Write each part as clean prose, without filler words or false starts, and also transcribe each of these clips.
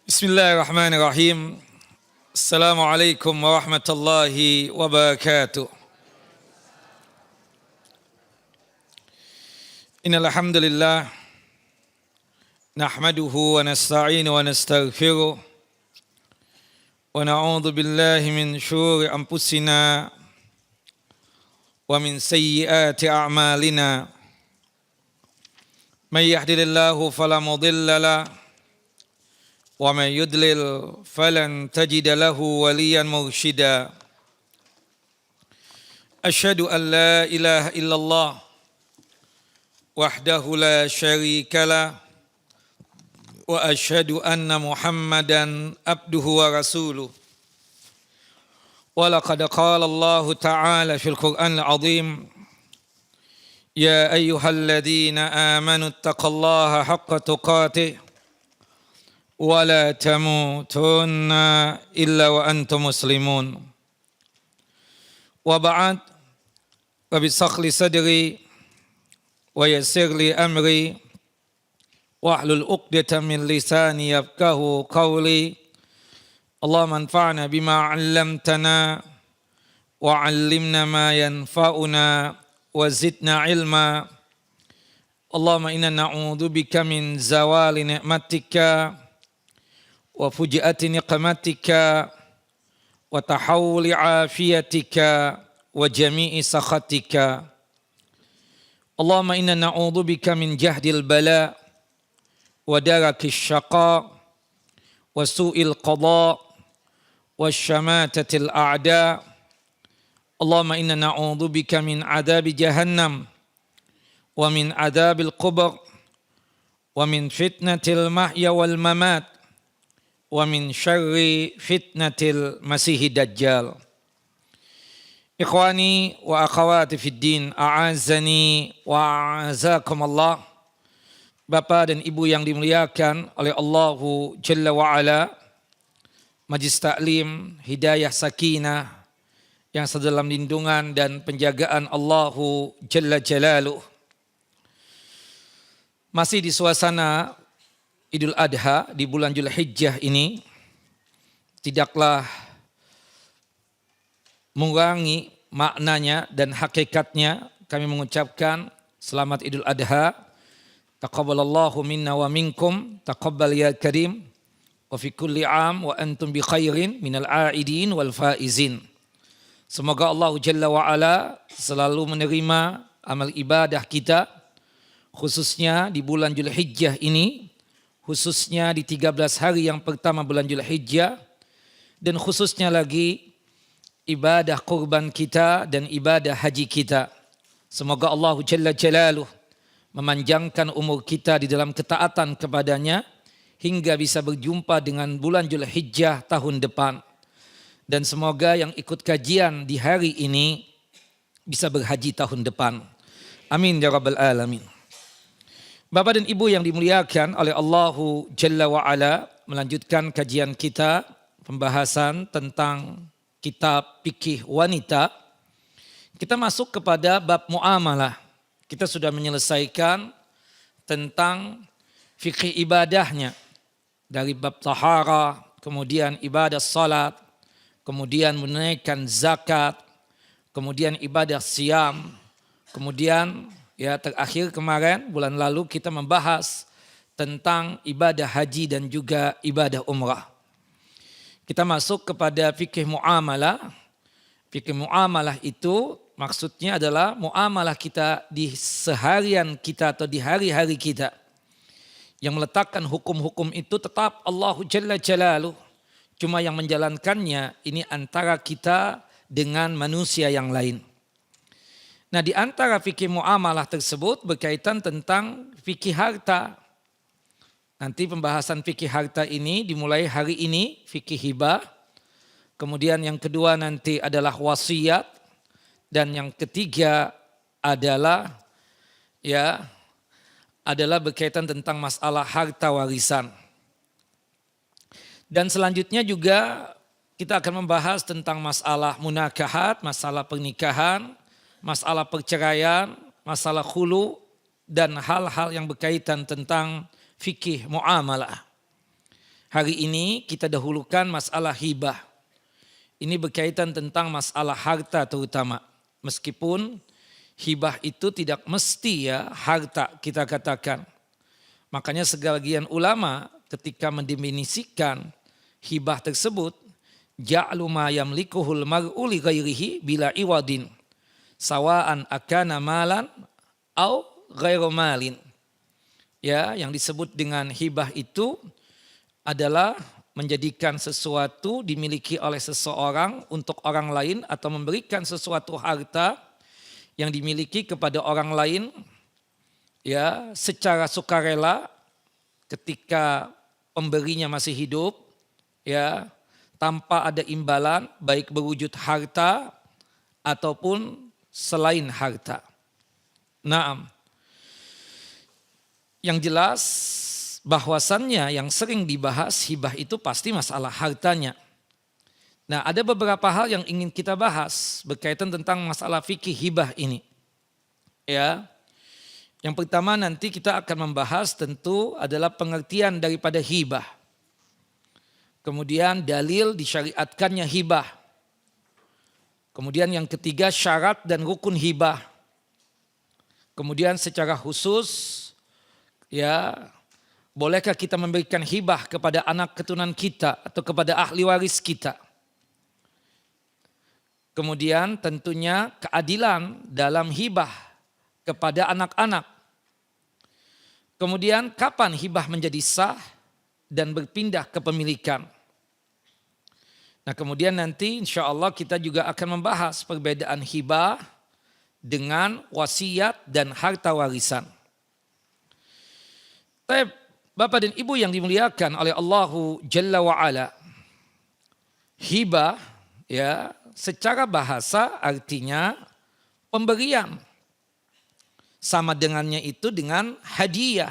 Bismillahirrahmanirrahim. Assalamualaikum warahmatullahi wabarakatuh. Innal hamdalillah nahmaduhu wa nasta'inu wa nastaghfiruh wa na'udzu billahi min syururi anfusina wa min sayyiati a'malina. May yahdihillahu fala mudilla lahu wa man yudlil falan tajida lahu waliyan mursyida. Asyhadu an la ilaha illallah wahdahu la syarika lah wa asyhadu anna Muhammadan abduhu wa rasuluh. Wa laqad qala Allah ta'ala fil Qur'anil 'azim, ya ayyuhalladzina amanu taqullaha haqqa tuqatih wala tamutunna illa wa antum muslimun. Wa ba'd, rabbi shrah li sadri wa yassir li amri wahlul 'uqdatam min lisani yafqahu qawli. Allahumma anfa'na bima 'allamtana wa 'allimna ma yanfa'una wa zidna ilma. Allahumma inna na'udzubika min zawali ni'matika wa fujiati niqmatika wa tahawuli afiyatika wa jami'i sakhatika. Allahumma inna na'udzubika min jahdil bala wa darakis syaqa wa su'il qada wa syamatatil a'da. Allahumma inna na'udzubika min adabi jahannam wa min adabil qubur wa min fitnatil mahya wal mamat wa min syarri fitnatil masihid dajjal. Ikhwani wa akhawati fid din, a'azzani wa a'azakum Allah. Bapak dan Ibu yang dimuliakan oleh Allahu Jalla wa Ala, Majlis Taklim Hidayah Sakinah yang sedalam lindungan dan penjagaan Allahu Jalla Jalaluh. Masih di suasana Idul Adha di bulan Dzulhijjah ini, tidaklah mengurangi maknanya dan hakikatnya kami mengucapkan selamat Idul Adha. Taqabbalallahu minna wa minkum, taqabbal ya karim, wa fi kulli am wa antum bi khairin minal a'idin wal faizin. Semoga Allah Jalla wa Ala selalu menerima amal ibadah kita, khususnya di bulan Dzulhijjah ini, khususnya di 13 hari yang pertama bulan Dzulhijjah, dan khususnya lagi ibadah kurban kita dan ibadah haji kita. Semoga Allah Jalla Jalaluh memanjangkan umur kita di dalam ketaatan kepadanya hingga bisa berjumpa dengan bulan Dzulhijjah tahun depan. Dan semoga yang ikut kajian di hari ini bisa berhaji tahun depan. Amin ya rabbal alamin. Bapak dan Ibu yang dimuliakan oleh Allahu Jalla wa Ala, melanjutkan kajian kita pembahasan tentang kitab fikih wanita. Kita masuk kepada bab muamalah. Kita sudah menyelesaikan tentang fikih ibadahnya dari bab tahara, kemudian ibadah salat, kemudian menunaikan zakat, kemudian ibadah siam, kemudian terakhir kemarin bulan lalu kita membahas tentang ibadah haji dan juga ibadah umrah. Kita masuk kepada fikih muamalah. Fikih muamalah itu maksudnya adalah muamalah kita di seharian kita atau di hari-hari kita. Yang meletakkan hukum-hukum itu tetap Allah Jalla Jalaluh. Cuma yang menjalankannya ini antara kita dengan manusia yang lain. Nah, di antara fikih muamalah tersebut berkaitan tentang fikih harta. Nanti pembahasan fikih harta ini dimulai hari ini, fikih hibah. Kemudian yang kedua nanti adalah wasiat. Dan yang ketiga adalah berkaitan tentang masalah harta warisan. Dan selanjutnya juga kita akan membahas tentang masalah munakahat, masalah pernikahan, masalah perceraian, masalah khulu, dan hal-hal yang berkaitan tentang fikih muamalah. Hari ini kita dahulukan masalah hibah. Ini berkaitan tentang masalah harta terutama. Meskipun hibah itu tidak mesti ya harta kita katakan. Makanya sebagian ulama ketika mendefinisikan hibah tersebut, ja'lu ma yamlikuhul mar'u li ghairihi bila iwadin sawaan akana malan au ghairu malin. Ya, yang disebut dengan hibah itu adalah menjadikan sesuatu dimiliki oleh seseorang untuk orang lain atau memberikan sesuatu harta yang dimiliki kepada orang lain ya secara sukarela ketika pemberinya masih hidup ya tanpa ada imbalan baik berwujud harta ataupun selain harta. Naam. Yang jelas bahwasannya yang sering dibahas hibah itu pasti masalah hartanya. Nah, ada beberapa hal yang ingin kita bahas berkaitan tentang masalah fikih hibah ini. Ya. Yang pertama nanti kita akan membahas tentu adalah pengertian daripada hibah. Kemudian dalil disyariatkannya hibah. Kemudian yang ketiga syarat dan rukun hibah. Kemudian secara khusus ya bolehkah kita memberikan hibah kepada anak keturunan kita atau kepada ahli waris kita? Kemudian tentunya keadilan dalam hibah kepada anak-anak. Kemudian kapan hibah menjadi sah dan berpindah kepemilikan. Nah kemudian nanti insya Allah kita juga akan membahas perbedaan hibah dengan wasiat dan harta warisan. Bapak dan Ibu yang dimuliakan oleh Allahu Jalla wa'ala. Hibah ya secara bahasa artinya pemberian. Sama dengannya itu dengan hadiah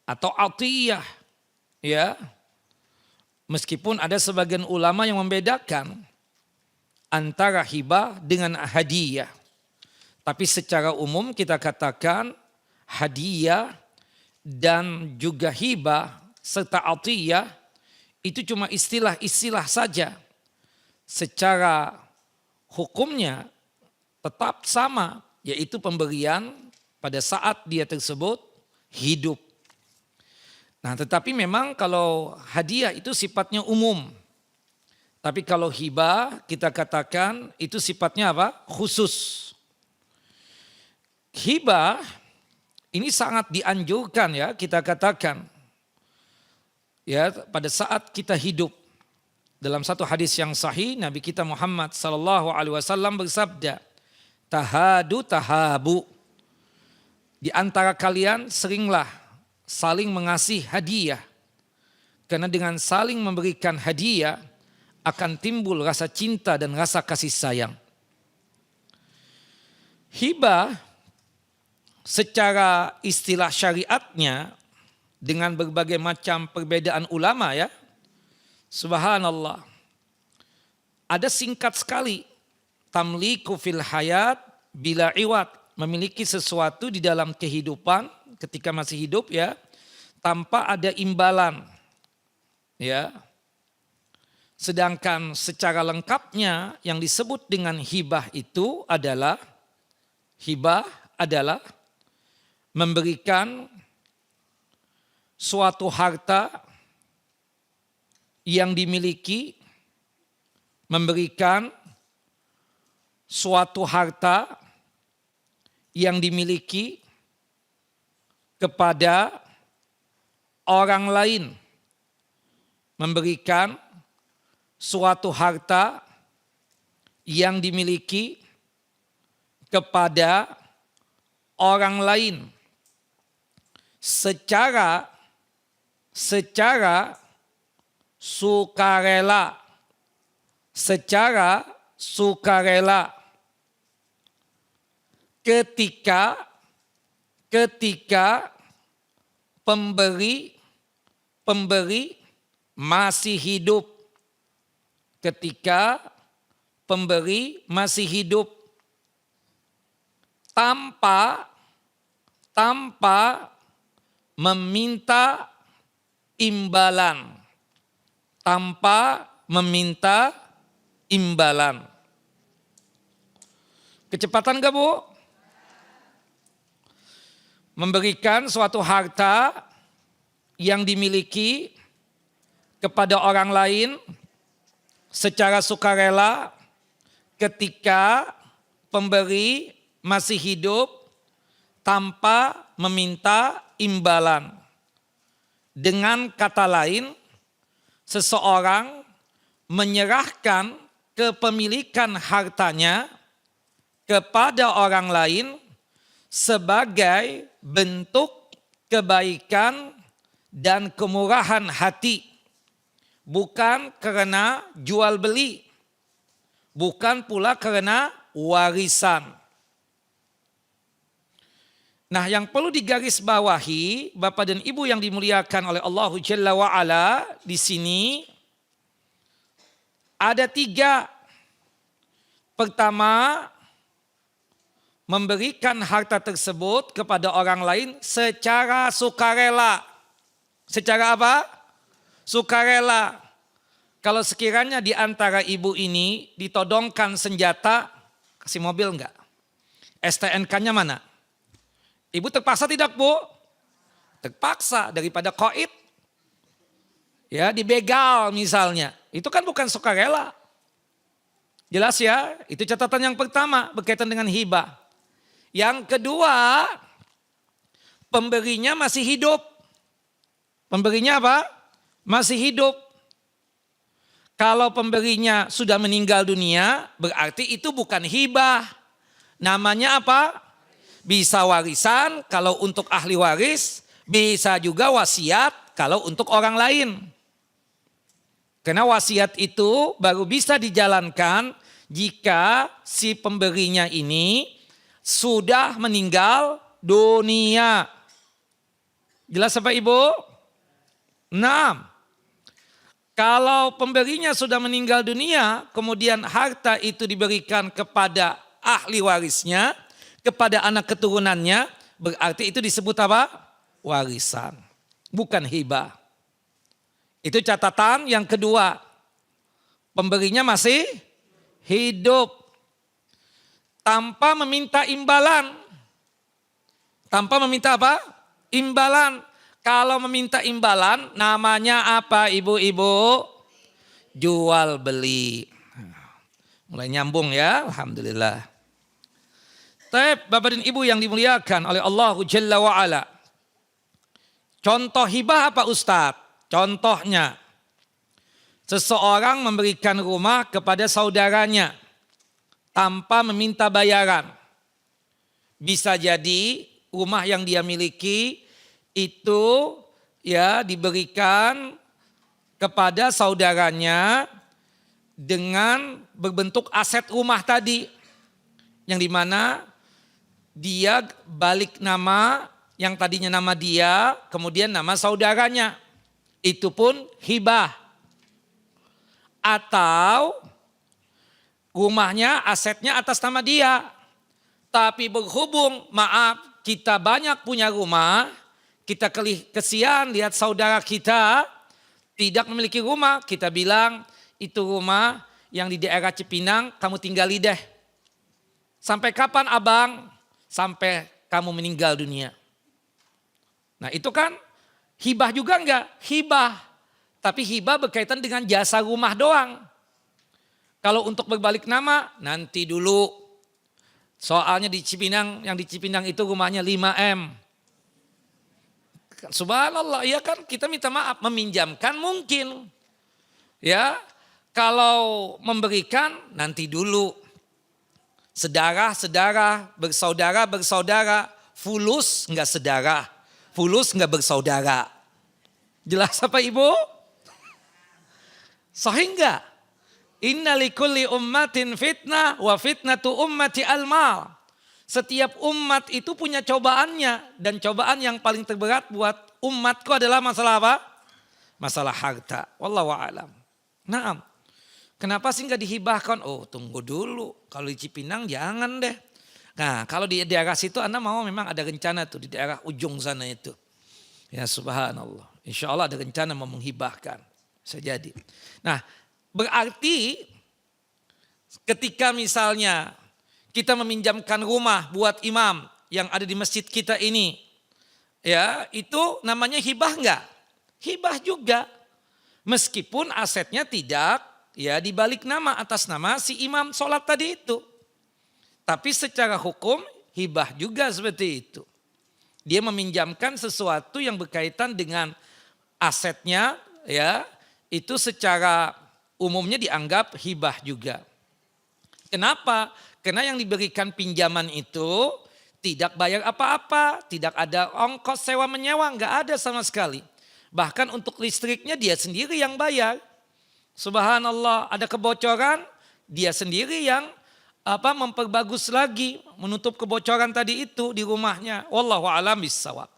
atau atiyah. Ya. Meskipun ada sebagian ulama yang membedakan antara hibah dengan hadiah. Tapi secara umum kita katakan hadiah dan juga hibah serta atiyah itu cuma istilah-istilah saja. Secara hukumnya tetap sama, yaitu pemberian pada saat dia tersebut hidup. Nah tetapi memang kalau hadiah itu sifatnya umum. Tapi kalau hibah kita katakan itu sifatnya apa? Khusus. Hibah ini sangat dianjurkan ya kita katakan. Ya pada saat kita hidup. Dalam satu hadis yang sahih Nabi kita Muhammad SAW bersabda. Tahadu tahabu. Di antara kalian seringlah saling mengasih hadiah. Karena dengan saling memberikan hadiah akan timbul rasa cinta dan rasa kasih sayang. Hibah secara istilah syariatnya dengan berbagai macam perbedaan ulama ya. Subhanallah. Ada singkat sekali. Tamliku fil hayat bila iwat. Memiliki sesuatu di dalam kehidupan ketika masih hidup ya. Tanpa ada imbalan. Ya. Sedangkan secara lengkapnya yang disebut dengan hibah itu adalah memberikan suatu harta yang dimiliki, memberikan suatu harta yang dimiliki kepada orang lain, memberikan suatu harta yang dimiliki kepada orang lain secara sukarela, ketika pemberi masih hidup, ketika pemberi masih hidup tanpa meminta imbalan. tanpa meminta imbalan. Kecepatan gak Bu? Memberikan suatu harta yang dimiliki kepada orang lain secara sukarela ketika pemberi masih hidup tanpa meminta imbalan. Dengan kata lain, seseorang menyerahkan kepemilikan hartanya kepada orang lain sebagai bentuk kebaikan dan kemurahan hati. Bukan karena jual beli. Bukan pula karena warisan. Nah, yang perlu digarisbawahi Bapak dan Ibu yang dimuliakan oleh Allah Jalla wa'ala di sini ada 3. Pertama, memberikan harta tersebut kepada orang lain secara sukarela. Secara apa? Sukarela. Kalau sekiranya di antara ibu ini ditodongkan senjata, kasih mobil enggak? STNK-nya mana? Ibu terpaksa tidak Bu? Terpaksa daripada koid. Ya, dibegal misalnya. Itu kan bukan sukarela. Jelas ya? Itu catatan yang pertama berkaitan dengan hibah. Yang kedua, pemberinya masih hidup. Pemberinya apa? Masih hidup. Kalau pemberinya sudah meninggal dunia, berarti itu bukan hibah. Namanya apa? Bisa warisan kalau untuk ahli waris, bisa juga wasiat kalau untuk orang lain. Karena wasiat itu baru bisa dijalankan jika si pemberinya ini sudah meninggal dunia. Jelas apa Ibu? 6. Kalau pemberinya sudah meninggal dunia, kemudian harta itu diberikan kepada ahli warisnya, kepada anak keturunannya, berarti itu disebut apa? Warisan, bukan hibah. Itu catatan yang kedua. Pemberinya masih hidup. Tanpa meminta imbalan. Tanpa meminta apa? Imbalan. Kalau meminta imbalan namanya apa ibu-ibu? Jual beli. Mulai nyambung ya, alhamdulillah. Baik, Bapak dan Ibu yang dimuliakan oleh Allah Jalla wa'ala. Contoh hibah apa Ustadz? Contohnya, seseorang memberikan rumah kepada saudaranya tanpa meminta bayaran. Bisa jadi rumah yang dia miliki itu ya diberikan kepada saudaranya dengan berbentuk aset rumah tadi. Yang dimana dia balik nama yang tadinya nama dia, kemudian nama saudaranya. Itu pun hibah. Atau rumahnya asetnya atas nama dia. Tapi berhubung maaf kita banyak punya rumah, kita kesian lihat saudara kita tidak memiliki rumah, kita bilang itu rumah yang di daerah Cipinang kamu tinggali deh. Sampai kapan abang? Sampai kamu meninggal dunia. Nah itu kan hibah juga enggak? Hibah. Tapi hibah berkaitan dengan jasa rumah doang. Kalau untuk berbalik nama nanti dulu. Soalnya di Cipinang, yang di Cipinang itu rumahnya 5M. Subhanallah, ya kan kita minta maaf, meminjamkan mungkin. Ya, kalau memberikan nanti dulu. Sedara, bersaudara, fulus enggak sedara, fulus enggak bersaudara. Jelas apa Ibu? Sahih enggak? Inna likulli ummatin fitnah wa fitnatu ummati al-mal. Setiap umat itu punya cobaannya. Dan cobaan yang paling terberat buat umatku adalah masalah apa? Masalah harta. Wallahu a'lam. Naam. Kenapa sih nggak dihibahkan? Oh tunggu dulu. Kalau di Cipinang jangan deh. Nah kalau di daerah situ Anda mau memang ada rencana tuh di daerah ujung sana itu. Ya subhanallah. Insya Allah ada rencana mau menghibahkan. Bisa jadi. Nah, berarti ketika misalnya kita meminjamkan rumah buat imam yang ada di masjid kita ini, ya itu namanya hibah enggak? Hibah juga. Meskipun asetnya tidak ya dibalik nama atas nama si imam sholat tadi itu. Tapi secara hukum hibah juga seperti itu. Dia meminjamkan sesuatu yang berkaitan dengan asetnya, ya itu secara umumnya dianggap hibah juga. Kenapa? Karena yang diberikan pinjaman itu tidak bayar apa-apa, tidak ada ongkos sewa menyewa, enggak ada sama sekali. Bahkan untuk listriknya dia sendiri yang bayar. Subhanallah, ada kebocoran, dia sendiri yang memperbagus lagi, menutup kebocoran tadi itu di rumahnya. Wallahu a'lam bishawab.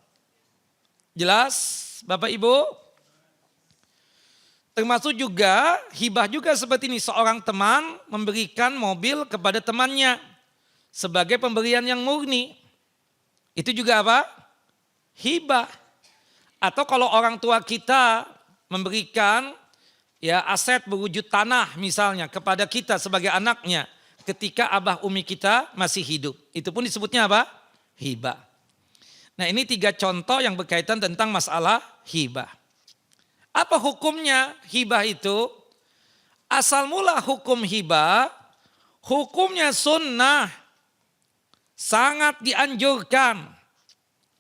Jelas Bapak Ibu? Termasuk juga hibah juga seperti ini, seorang teman memberikan mobil kepada temannya sebagai pemberian yang murni. Itu juga apa? Hibah. Atau kalau orang tua kita memberikan ya aset berwujud tanah misalnya kepada kita sebagai anaknya ketika abah umi kita masih hidup. Itu pun disebutnya apa? Hibah. Nah, ini 3 contoh yang berkaitan tentang masalah hibah. Apa hukumnya hibah itu? Asal mula hukum hibah, hukumnya sunnah. Sangat dianjurkan.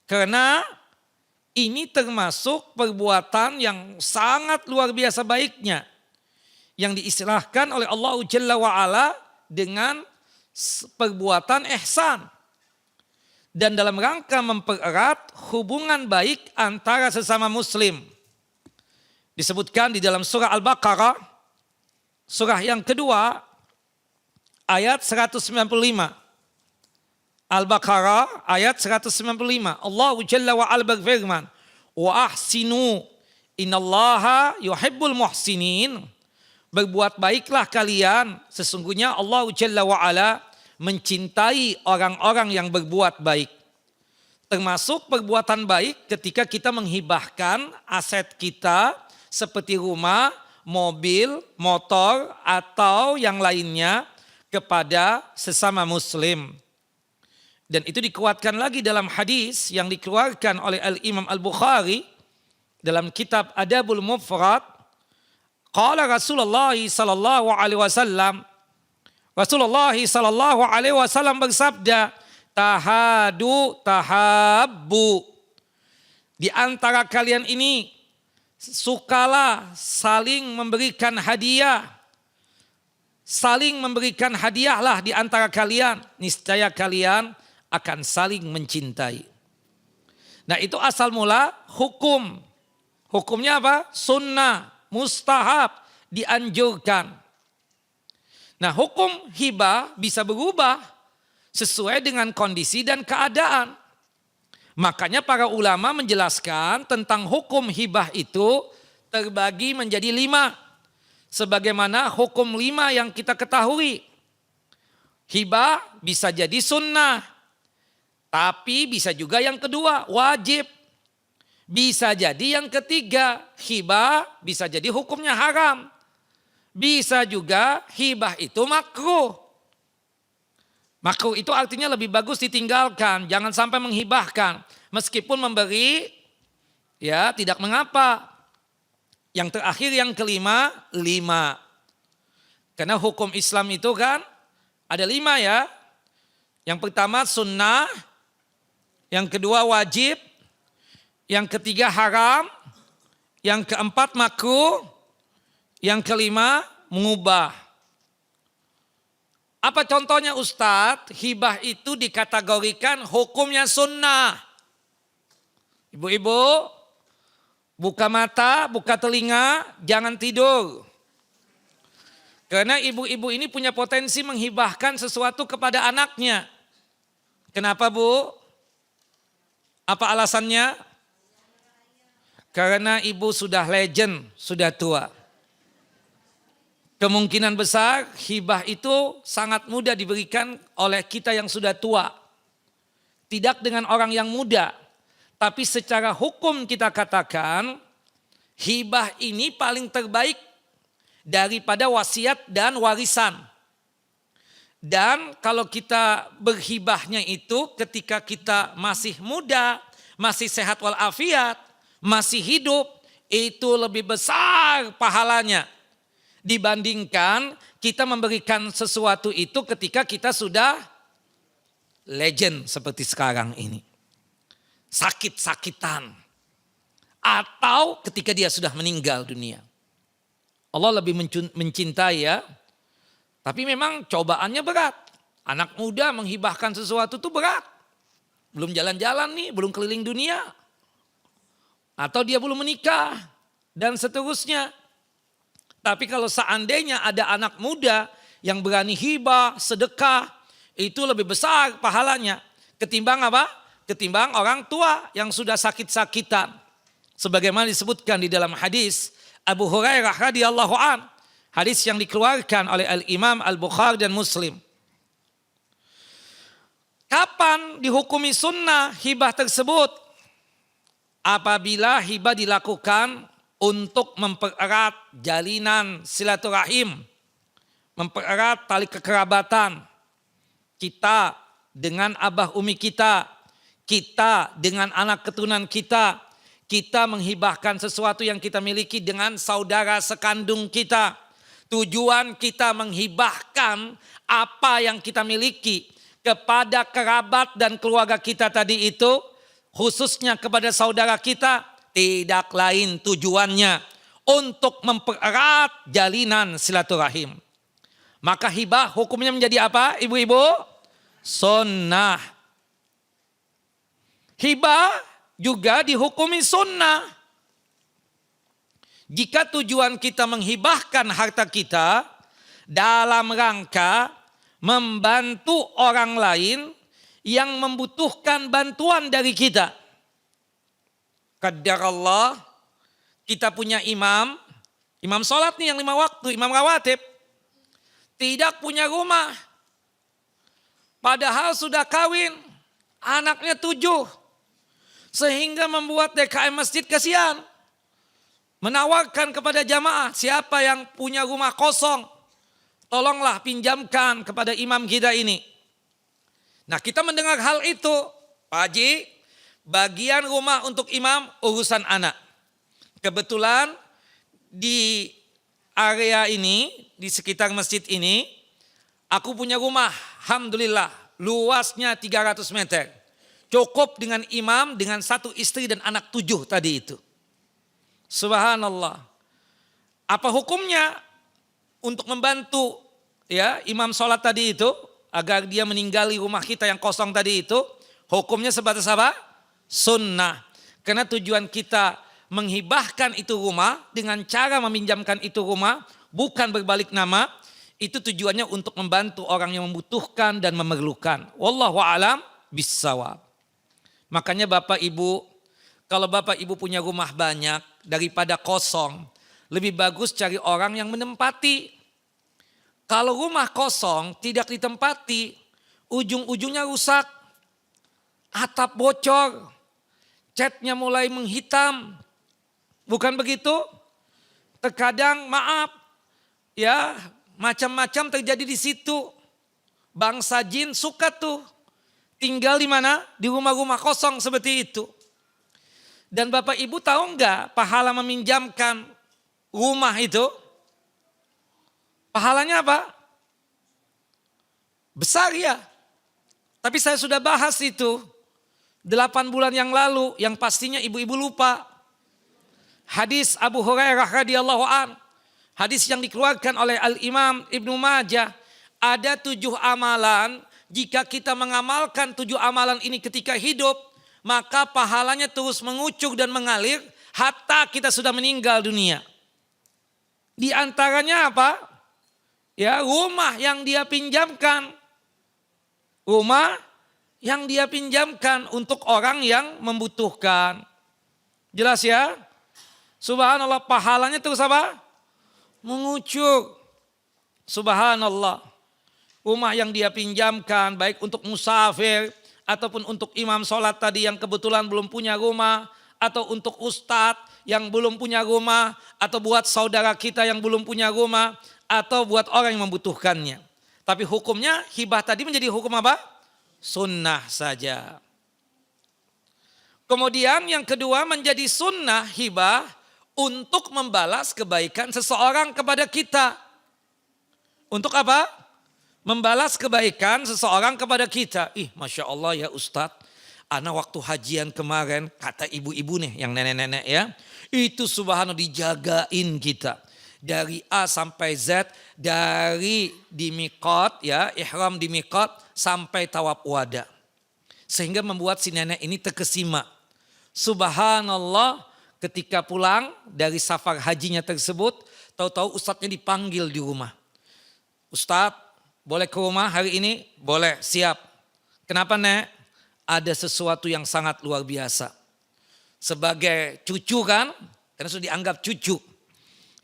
Karena ini termasuk perbuatan yang sangat luar biasa baiknya. Yang diistilahkan oleh Allah Jalla wa'ala dengan perbuatan ihsan. Dan dalam rangka mempererat hubungan baik antara sesama muslim. Disebutkan di dalam surah Al-Baqarah, surah yang kedua, ayat 195. Al-Baqarah ayat 195. Allah Jalla wa Ala berfirman, "Wa ahsinu innallaha yuhibbul muhsinin." Berbuat baiklah kalian, sesungguhnya Allah Jalla wa Ala mencintai orang-orang yang berbuat baik. Termasuk perbuatan baik ketika kita menghibahkan aset kita seperti rumah, mobil, motor atau yang lainnya kepada sesama muslim. Dan itu dikuatkan lagi dalam hadis yang dikeluarkan oleh Al-Imam Al-Bukhari dalam kitab Adabul Mufrad. Qala Rasulullah sallallahu alaihi wasallam, Rasulullah sallallahu alaihi wasallam bersabda, tahadu tahabbu. Di antara kalian ini sukalah saling memberikan hadiah. Saling memberikan hadiahlah di antara kalian, niscaya kalian akan saling mencintai. Nah, itu asal mula hukum. Hukumnya apa? Sunnah, mustahab, dianjurkan. Nah, hukum hibah bisa berubah sesuai dengan kondisi dan keadaan. Makanya para ulama menjelaskan tentang hukum hibah itu terbagi menjadi 5. Sebagaimana hukum 5 yang kita ketahui. Hibah bisa jadi sunnah. Tapi bisa juga yang kedua, wajib. Bisa jadi yang ketiga, hibah bisa jadi hukumnya haram. Bisa juga hibah itu makruh. Makruh itu artinya lebih bagus ditinggalkan, jangan sampai menghibahkan. Meskipun memberi, ya tidak mengapa. Yang terakhir yang kelima, 5. Karena hukum Islam itu kan ada 5 ya. Yang pertama sunnah, yang kedua wajib, yang ketiga haram, yang keempat makruh, yang kelima mengubah. Apa contohnya Ustadz? Hibah itu dikategorikan hukumnya sunnah. Ibu-ibu, buka mata, buka telinga, jangan tidur. Karena ibu-ibu ini punya potensi menghibahkan sesuatu kepada anaknya. Kenapa Bu? Apa alasannya? Karena ibu sudah legend, sudah tua. Kemungkinan besar hibah itu sangat mudah diberikan oleh kita yang sudah tua. Tidak dengan orang yang muda. Tapi secara hukum kita katakan Hibah ini paling terbaik daripada wasiat dan warisan. Dan kalau kita berhibahnya itu ketika kita masih muda, masih sehat walafiat, masih hidup, itu lebih besar pahalanya dibandingkan kita memberikan sesuatu itu ketika kita sudah legend seperti sekarang ini. Sakit-sakitan. Atau ketika dia sudah meninggal dunia. Allah lebih mencintai ya. Tapi memang cobaannya berat. Anak muda menghibahkan sesuatu itu berat. Belum jalan-jalan nih, belum keliling dunia. Atau dia belum menikah. Dan seterusnya. Tapi kalau seandainya ada anak muda yang berani hibah, sedekah. Itu lebih besar pahalanya. Ketimbang apa? Ketimbang orang tua yang sudah sakit-sakitan. Sebagaimana disebutkan di dalam hadis Abu Hurairah radhiyallahu an, hadis yang dikeluarkan oleh Al-Imam Al-Bukhari dan Muslim. Kapan dihukumi sunnah hibah tersebut? Apabila hibah dilakukan untuk mempererat jalinan silaturahim, mempererat tali kekerabatan kita dengan abah umi kita dengan anak keturunan kita. Kita menghibahkan sesuatu yang kita miliki dengan saudara sekandung kita. Tujuan kita menghibahkan apa yang kita miliki kepada kerabat dan keluarga kita tadi itu, khususnya kepada saudara kita, tidak lain tujuannya untuk mempererat jalinan silaturahim. Maka hibah hukumnya menjadi apa, ibu-ibu? Sunnah. Hibah juga dihukumi sunnah. Jika tujuan kita menghibahkan harta kita dalam rangka membantu orang lain yang membutuhkan bantuan dari kita. Qadarallah, kita punya imam sholat nih yang 5 waktu, imam rawatib. Tidak punya rumah. Padahal sudah kawin, anaknya 7. Sehingga membuat DKM masjid kasihan. Menawarkan kepada jamaah, siapa yang punya rumah kosong, tolonglah pinjamkan kepada imam kita ini. Nah, kita mendengar hal itu, Pak Haji, bagian rumah untuk imam urusan anak. Kebetulan di area ini, di sekitar masjid ini, aku punya rumah, alhamdulillah, luasnya 300 meter. Cukup dengan imam, dengan 1 istri dan anak 7 tadi itu. Subhanallah. Apa hukumnya untuk membantu ya imam sholat tadi itu agar dia meninggali rumah kita yang kosong tadi itu? Hukumnya sebatas apa? Sunnah. Karena tujuan kita menghibahkan itu rumah dengan cara meminjamkan itu rumah bukan berbalik nama. Itu tujuannya untuk membantu orang yang membutuhkan dan memerlukan. Wallahu a'lam bissawab. Makanya Bapak Ibu, kalau Bapak Ibu punya rumah banyak daripada kosong, lebih bagus cari orang yang menempati. Kalau rumah kosong tidak ditempati, ujung-ujungnya rusak, atap bocor, catnya mulai menghitam. Bukan begitu? Terkadang maaf, ya macam-macam terjadi di situ. Bangsa jin suka tuh. Tinggal di mana? Di rumah-rumah kosong seperti itu. Dan Bapak Ibu tahu enggak pahala meminjamkan rumah itu? Pahalanya apa? Besar ya. Tapi saya sudah bahas itu 8 bulan yang lalu, yang pastinya ibu-ibu lupa. Hadis Abu Hurairah radhiyallahu an. Hadis yang dikeluarkan oleh Al-Imam Ibnu Majah. Ada 7 amalan. Jika kita mengamalkan 7 amalan ini ketika hidup, maka pahalanya terus mengucur dan mengalir hatta kita sudah meninggal dunia. Di antaranya apa? Ya, rumah yang dia pinjamkan. Rumah yang dia pinjamkan untuk orang yang membutuhkan. Jelas ya? Subhanallah, pahalanya terus apa? Mengucur. Subhanallah. Rumah yang dia pinjamkan baik untuk musafir ataupun untuk imam sholat tadi yang kebetulan belum punya rumah atau untuk ustadz yang belum punya rumah, atau buat saudara kita yang belum punya rumah, atau buat orang yang membutuhkannya. Tapi hukumnya hibah tadi menjadi hukum apa? Sunnah saja. Kemudian yang kedua menjadi sunnah hibah untuk membalas kebaikan seseorang kepada kita. Untuk apa? Membalas kebaikan seseorang kepada kita. Masya Allah ya Ustadz. Ana waktu hajian kemarin, kata ibu-ibu nih yang nenek-nenek ya. Itu subhanallah dijagain kita. Dari A sampai Z, dari di miqat ya, ihram di miqat sampai tawaf wada. Sehingga membuat si nenek ini terkesima. Subhanallah ketika pulang dari safar hajinya tersebut, tahu-tahu ustadznya dipanggil di rumah. Ustadz, boleh ke rumah hari ini? Boleh, siap. Kenapa Nek? Ada sesuatu yang sangat luar biasa. Sebagai cucu kan, karena sudah dianggap cucu.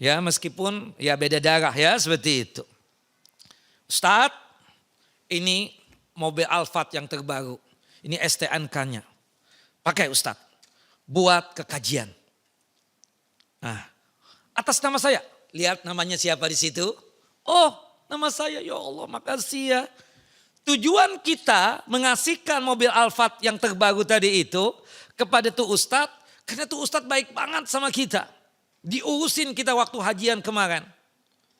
Ya meskipun ya beda darah ya seperti itu. Ustadz, ini mobil Alphard yang terbaru. Ini STNK-nya. Pakai Ustadz, buat kekajian. Nah, atas nama saya, lihat namanya siapa di situ. Oh, nama saya, ya Allah makasih ya. Tujuan kita mengasihkan mobil Alphard yang terbaru tadi itu kepada tuh Ustadz, karena tuh Ustadz baik banget sama kita. Diurusin kita waktu hajian kemarin.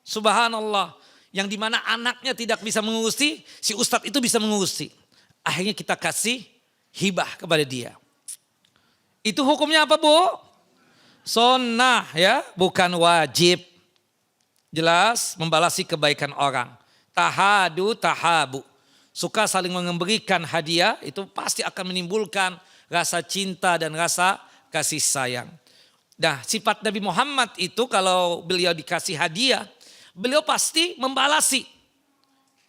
Subhanallah, yang dimana anaknya tidak bisa mengurusi, si Ustadz itu bisa mengurusi. Akhirnya kita kasih hibah kepada dia. Itu hukumnya apa Bu? Sunnah ya, bukan wajib. Jelas membalasi kebaikan orang. Tahadu tahabu. Suka saling memberikan hadiah itu pasti akan menimbulkan rasa cinta dan rasa kasih sayang. Nah sifat Nabi Muhammad itu kalau beliau dikasih hadiah, beliau pasti membalasi.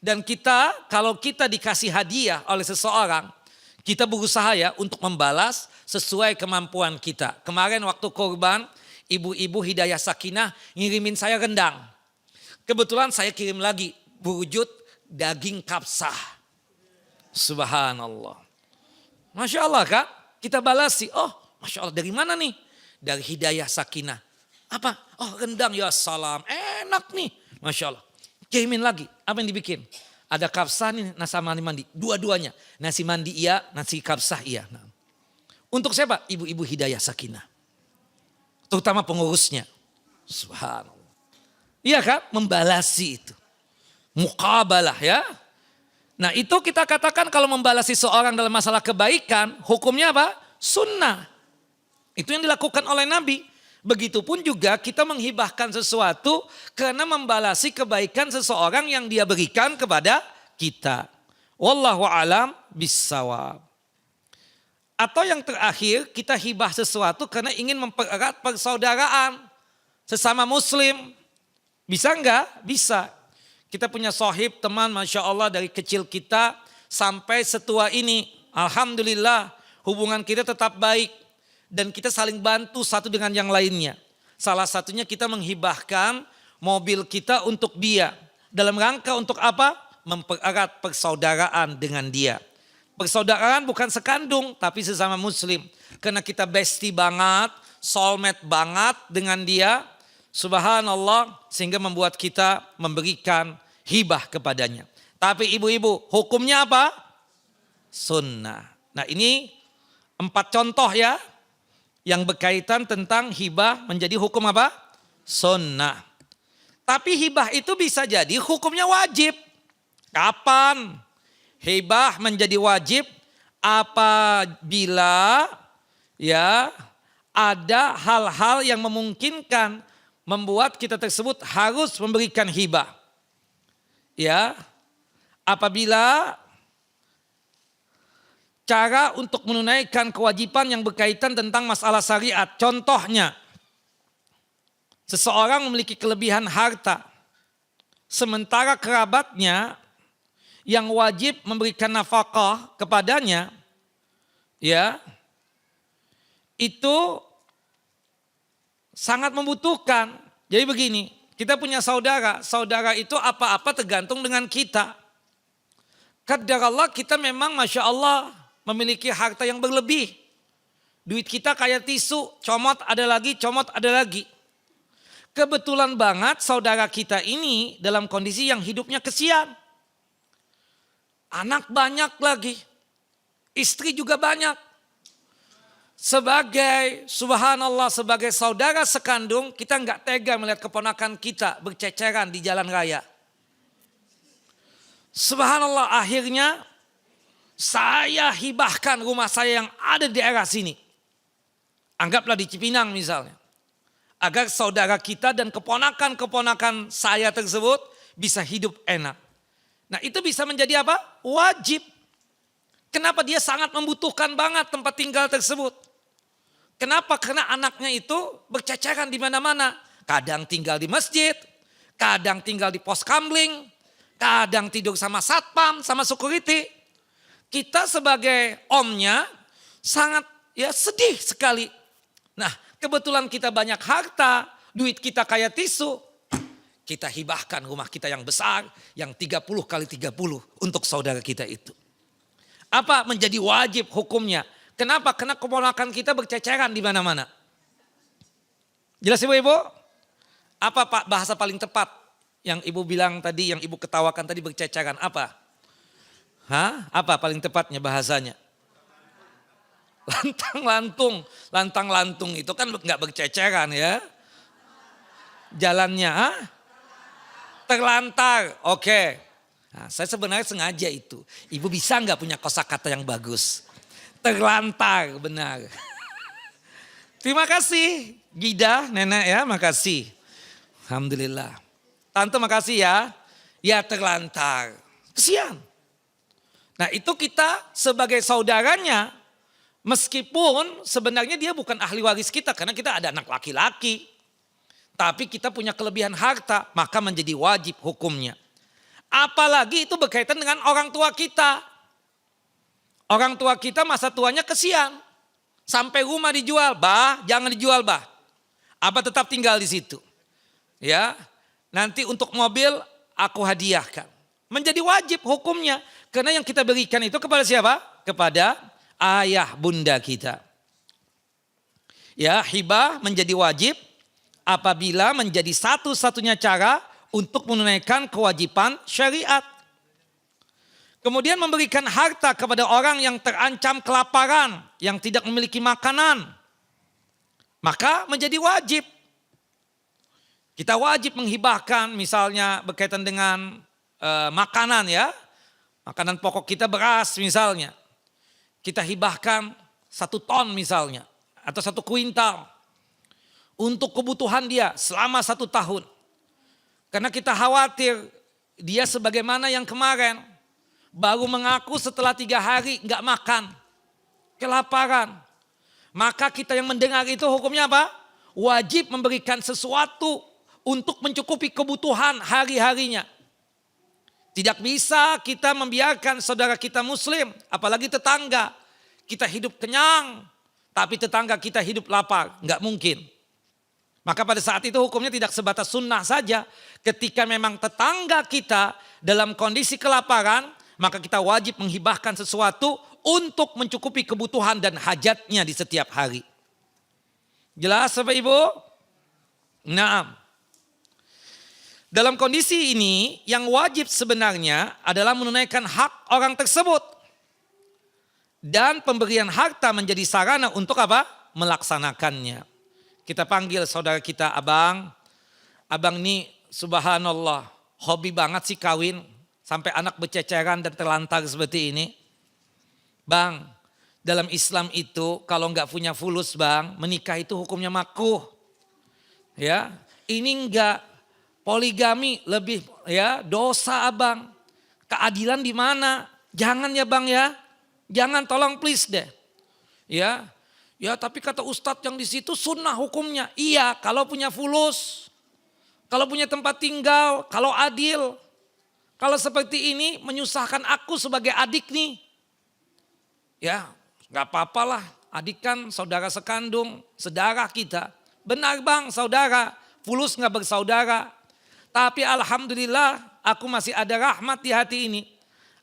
Dan kita kalau kita dikasih hadiah oleh seseorang, kita berusaha ya untuk membalas sesuai kemampuan kita. Kemarin waktu kurban, ibu-ibu Hidayah Sakinah ngirimin saya rendang. Kebetulan saya kirim lagi berwujud daging kapsah. Subhanallah. Masya Allah Kak, kita balasi. Oh Masya Allah dari mana nih? Dari Hidayah Sakinah. Apa? Oh rendang ya salam, enak nih. Masya Allah. Kirimin lagi, apa yang dibikin? Ada kapsah nih, nasi mandi. Dua-duanya, nasi mandi iya, nasi kapsah iya. Nah. Untuk siapa? Ibu-ibu Hidayah Sakinah. Terutama pengurusnya. Subhanallah. Iya kan? Membalasi itu. Muqabalah ya. Nah itu kita katakan kalau membalasi seorang dalam masalah kebaikan, hukumnya apa? Sunnah. Itu yang dilakukan oleh Nabi. Begitupun juga kita menghibahkan sesuatu karena membalasi kebaikan seseorang yang dia berikan kepada kita. Wallahu alam bissawab. Atau yang terakhir kita hibah sesuatu karena ingin mempererat persaudaraan sesama muslim. Bisa enggak? Bisa. Kita punya sahib teman Masya Allah dari kecil kita sampai setua ini. Alhamdulillah hubungan kita tetap baik. Dan kita saling bantu satu dengan yang lainnya. Salah satunya kita menghibahkan mobil kita untuk dia. Dalam rangka untuk apa? Mempererat persaudaraan dengan dia. Persaudaraan bukan sekandung tapi sesama muslim. Karena kita bestie banget, soulmate banget dengan dia. Subhanallah sehingga membuat kita memberikan hibah kepadanya. Tapi ibu-ibu hukumnya apa? Sunnah. Nah ini 4 contoh ya. Yang berkaitan tentang hibah menjadi hukum apa? Sunnah. Tapi hibah itu bisa jadi hukumnya wajib. Kapan? Hibah menjadi wajib apabila ya ada hal-hal yang memungkinkan membuat kita tersebut harus memberikan hibah. Ya, apabila cara untuk menunaikan kewajiban yang berkaitan tentang masalah syariat. Contohnya, seseorang memiliki kelebihan harta. Sementara kerabatnya yang wajib memberikan nafkah kepadanya, ya, itu sangat membutuhkan. Jadi begini, kita punya saudara. Saudara itu apa-apa tergantung dengan kita. Qadarullah kita memang Masya Allah memiliki harta yang berlebih. Duit kita kayak tisu, comot ada lagi, comot ada lagi. Kebetulan banget saudara kita ini dalam kondisi yang hidupnya kesian. Anak banyak lagi, istri juga banyak. Sebagai subhanallah, sebagai saudara sekandung, kita nggak tega melihat keponakan kita berceceran di jalan raya. Subhanallah, akhirnya saya hibahkan rumah saya yang ada di daerah sini. Anggaplah di Cipinang misalnya. Agar saudara kita dan keponakan-keponakan saya tersebut bisa hidup enak. Nah itu bisa menjadi apa? Wajib. Kenapa dia sangat membutuhkan banget tempat tinggal tersebut? Kenapa? Karena anaknya itu berceceran di mana-mana. Kadang tinggal di masjid, kadang tinggal di pos kamling, kadang tidur sama satpam, sama security. Kita sebagai omnya sangat sedih sekali. Nah kebetulan kita banyak harta, duit kita kayak tisu. Kita hibahkan rumah kita yang besar, yang 30 kali 30 untuk saudara kita itu. Apa menjadi wajib hukumnya? Kenapa? Karena keponakan kita berceceran di mana-mana. Jelas ibu-ibu? Apa Pak bahasa paling tepat yang ibu bilang tadi, yang ibu ketawakan tadi berceceran? Apa? Apa paling tepatnya bahasanya? Lantang-lantung. Lantang-lantung itu kan nggak berceceran ya. Jalannya terlantar. Oke. Nah, saya sebenarnya sengaja itu. Ibu bisa nggak punya kosakata yang bagus? Terlantar, benar. Terima kasih Gida, nenek ya, makasih. Alhamdulillah. Tante makasih ya. Ya terlantar. Kesian. Nah itu kita sebagai saudaranya, meskipun sebenarnya dia bukan ahli waris kita karena kita ada anak laki-laki. Tapi kita punya kelebihan harta, maka menjadi wajib hukumnya. Apalagi itu berkaitan dengan orang tua kita. Orang tua kita masa tuanya kesian. Sampai rumah dijual, bah jangan dijual bah. Abah tetap tinggal di situ. Ya, nanti untuk mobil aku hadiahkan. Menjadi wajib hukumnya. Karena yang kita berikan itu kepada siapa? Kepada ayah bunda kita. Ya, hibah menjadi wajib apabila menjadi satu-satunya cara untuk menunaikan kewajiban syariat. Kemudian memberikan harta kepada orang yang terancam kelaparan, yang tidak memiliki makanan. Maka menjadi wajib. Kita wajib menghibahkan misalnya berkaitan dengan makanan ya. Makanan pokok kita beras misalnya. Kita hibahkan 1 ton misalnya. Atau 1 kuintal. Untuk kebutuhan dia selama 1 tahun. Karena kita khawatir dia sebagaimana yang kemarin. Baru mengaku setelah 3 hari gak makan. Kelaparan. Maka kita yang mendengar itu hukumnya apa? Wajib memberikan sesuatu untuk mencukupi kebutuhan hari-harinya. Tidak bisa kita membiarkan saudara kita muslim, apalagi tetangga. Kita hidup kenyang, tapi tetangga kita hidup lapar. Enggak mungkin. Maka pada saat itu hukumnya tidak sebatas sunnah saja. Ketika memang tetangga kita dalam kondisi kelaparan, maka kita wajib menghibahkan sesuatu untuk mencukupi kebutuhan dan hajatnya di setiap hari. Jelas Bapak Ibu? Naam. Dalam kondisi ini yang wajib sebenarnya adalah menunaikan hak orang tersebut. Dan pemberian harta menjadi sarana untuk apa? Melaksanakannya. Kita panggil saudara kita abang. Abang ini subhanallah hobi banget sih kawin. Sampai anak berceceran dan terlantar seperti ini. Bang, dalam Islam itu kalau enggak punya fulus bang, menikah itu hukumnya makruh. Ya, ini enggak. Poligami lebih ya dosa abang. Keadilan di mana? Jangan ya bang ya. Jangan tolong please deh. Ya. Ya tapi kata ustadz yang di situ sunnah hukumnya. Iya kalau punya fulus. Kalau punya tempat tinggal. Kalau adil. Kalau seperti ini menyusahkan aku sebagai adik nih. Ya gak apa-apalah. Adik kan saudara sekandung. Sedarah kita. Benar bang saudara. Fulus gak bersaudara. Tapi alhamdulillah aku masih ada rahmat di hati ini.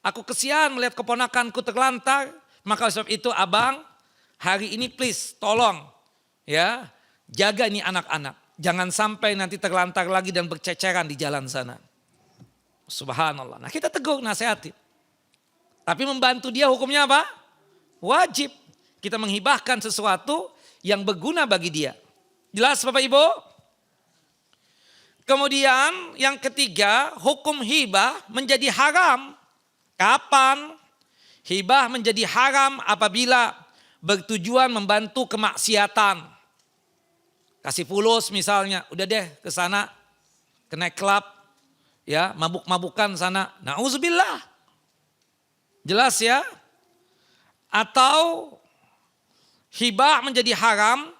Aku kesian melihat keponakanku terlantar. Maka sebab itu abang hari ini please tolong ya jaga ini anak-anak. Jangan sampai nanti terlantar lagi dan berceceran di jalan sana. Subhanallah. Nah kita tegur, nasihatin. Tapi membantu dia hukumnya apa? Wajib. Kita menghibahkan sesuatu yang berguna bagi dia. Jelas Bapak Ibu? Kemudian yang ketiga, hukum hibah menjadi haram. Kapan? Hibah menjadi haram apabila bertujuan membantu kemaksiatan. Kasih fulus misalnya, udah deh ke sana, ke naik klub, ya mabuk-mabukan sana. Nauzubillah. Jelas ya? Atau hibah menjadi haram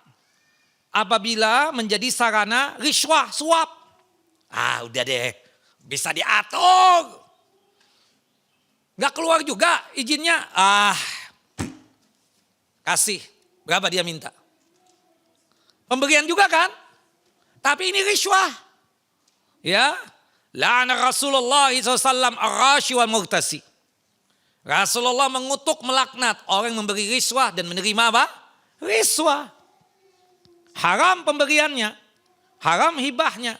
apabila menjadi sarana riswah, suap. Ah udah deh, bisa diatur. Gak keluar juga izinnya, kasih. Berapa dia minta? Pemberian juga kan? Tapi ini riswah. Ya. La'ana Rasulullah SAW ar-rashi wal murtasi. Rasulullah mengutuk, melaknat orang yang memberi riswah dan menerima apa? Riswah. Haram pemberiannya. Haram hibahnya.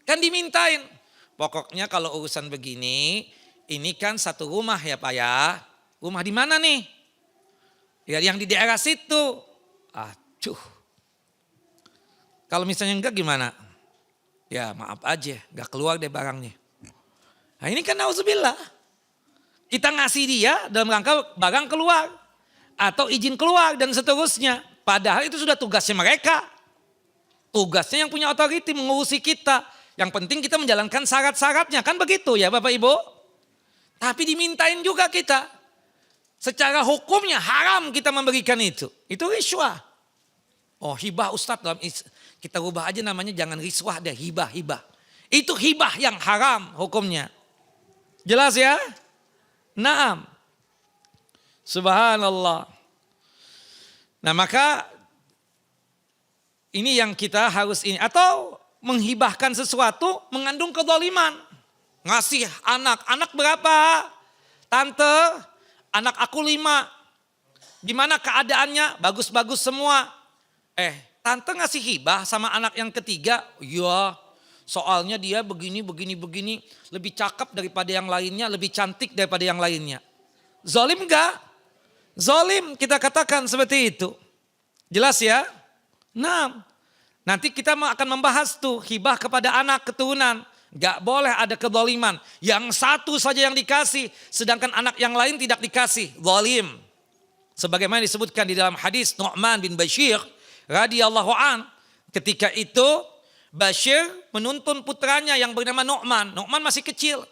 Kan dimintain. Pokoknya kalau urusan begini, ini kan satu rumah ya Pak ya. Rumah di mana nih? Ya yang di daerah situ. Aduh. Kalau misalnya enggak gimana? Ya maaf aja, enggak keluar deh barangnya. Nah ini kan nauzubillah. Kita ngasih dia dalam rangka barang keluar. Atau izin keluar dan seterusnya. Padahal itu sudah tugasnya mereka. Tugasnya yang punya otoriti mengurusi kita. Yang penting kita menjalankan syarat-syaratnya. Kan begitu ya Bapak Ibu? Tapi dimintain juga kita. Secara hukumnya haram kita memberikan itu. Itu riswah. Oh hibah Ustadz dalam kita rubah aja namanya jangan riswah deh, hibah. Itu hibah yang haram hukumnya. Jelas ya? Naam. Subhanallah. Nah maka ini yang kita harus ini. Atau menghibahkan sesuatu mengandung kezaliman. Ngasih anak berapa? Tante, anak aku 5. Gimana keadaannya? Bagus-bagus semua. Tante ngasih hibah sama anak yang ketiga, ya soalnya dia begini, lebih cakep daripada yang lainnya, lebih cantik daripada yang lainnya. Zalim enggak? Zalim kita katakan seperti itu. Jelas ya? Nah, nanti kita akan membahas tuh hibah kepada anak keturunan. Enggak boleh ada kezaliman. Yang satu saja yang dikasih, sedangkan anak yang lain tidak dikasih. Zalim. Sebagaimana disebutkan di dalam hadis Nu'man bin Bashir radhiyallahu an, ketika itu Bashir menuntun putranya yang bernama Nu'man. Nu'man masih kecil.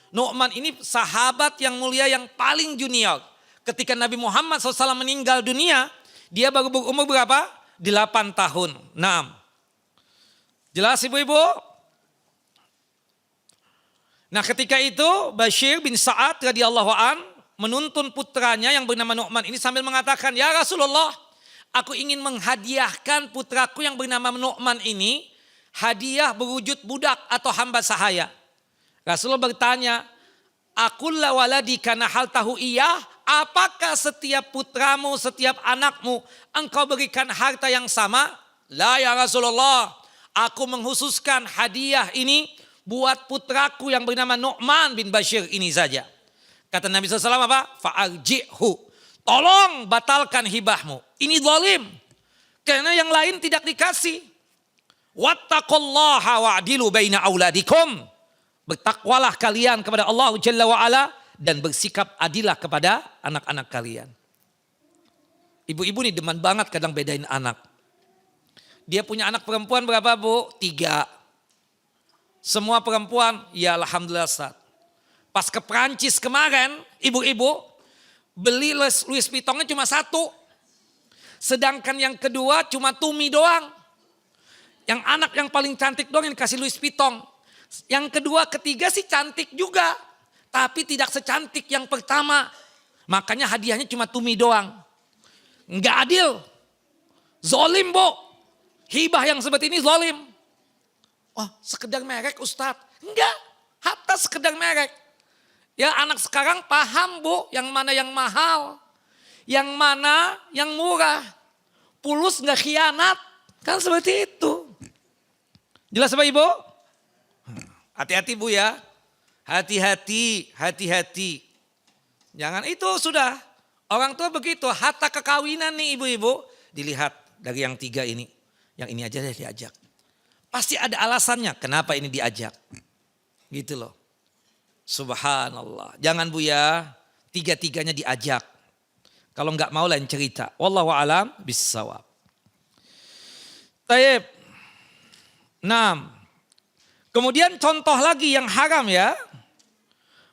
Nu'man ini sahabat yang mulia yang paling junior. Ketika Nabi Muhammad SAW meninggal dunia, dia baru berumur berapa? 8 tahun. 6. Jelas ibu-ibu? Nah ketika itu Bashir bin Sa'ad radhiyallahu an menuntun putranya yang bernama Nu'man ini sambil mengatakan, ya Rasulullah, aku ingin menghadiahkan putraku yang bernama Nu'man ini hadiah berwujud budak atau hamba sahaya. Rasulullah bertanya, akulla waladika nahal tahu iya, apakah setiap putramu, setiap anakmu engkau berikan harta yang sama? La ya Rasulullah, aku menghususkan hadiah ini buat putraku yang bernama Nu'man bin Bashir ini saja. Kata Nabi SAW apa? Fa'arji'hu. Tolong batalkan hibahmu. Ini zalim. Karena yang lain tidak dikasih. Wattaqullaha wa'dilu baina auladikum. Bertakwalah kalian kepada Allah Jalla wa'ala. Dan bersikap adilah kepada anak-anak kalian. Ibu-ibu nih demen banget kadang bedain anak. Dia punya anak perempuan berapa Bu? 3. Semua perempuan, ya alhamdulillah Ustaz. Pas ke Perancis kemarin, ibu-ibu beli Louis Vuittonnya cuma 1. Sedangkan yang kedua cuma Tumi doang. Yang anak yang paling cantik doang yang dikasih Louis Vuitton. Yang kedua, ketiga sih cantik juga. Tapi tidak secantik yang pertama. Makanya hadiahnya cuma Tumi doang. Enggak adil. Zolim Bu. Hibah yang seperti ini zolim. Oh sekedar merek Ustadz. Enggak. Hatta sekedar merek. Ya anak sekarang paham Bu yang mana yang mahal. Yang mana yang murah? Pulus nggak khianat. Kan seperti itu. Jelas Bapak Ibu? Hati-hati Bu ya. Hati-hati, hati-hati. Jangan itu sudah. Orang tua begitu. Harta kekawinan nih ibu-ibu. Dilihat dari yang 3 ini. Yang ini aja deh diajak. Pasti ada alasannya kenapa ini diajak. Gitu loh. Subhanallah. Jangan Bu ya. 3-3-nya diajak. Kalau enggak mau lain cerita. Wallahu a'lam bissawab. Taib. 6. Kemudian contoh lagi yang haram ya.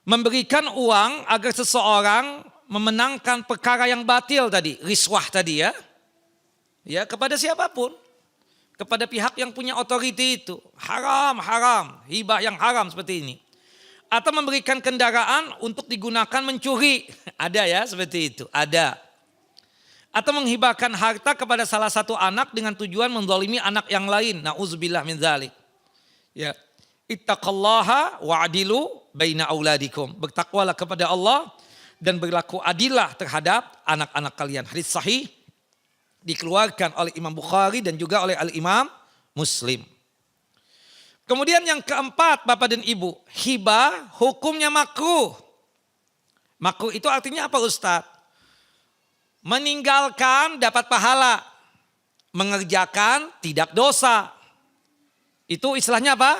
Memberikan uang agar seseorang memenangkan perkara yang batil tadi. Riswah tadi ya. Ya kepada siapapun. Kepada pihak yang punya otoriti itu. Haram, haram. Hibah yang haram seperti ini. Atau memberikan kendaraan untuk digunakan mencuri. Ada ya seperti itu. Ada. Atau menghibahkan harta kepada salah satu anak dengan tujuan menzalimi anak yang lain. Na'udzubillah min dzalik. Ya. Ittaqallaha wa'adilu baina auladikum. Bertakwalah kepada Allah dan berlaku adillah terhadap anak-anak kalian. Hadis sahih dikeluarkan oleh Imam Bukhari dan juga oleh Al-Imam Muslim. Kemudian yang keempat Bapak dan Ibu, hibah hukumnya makruh. Makruh itu artinya apa Ustadz? Meninggalkan dapat pahala, mengerjakan tidak dosa. Itu istilahnya apa?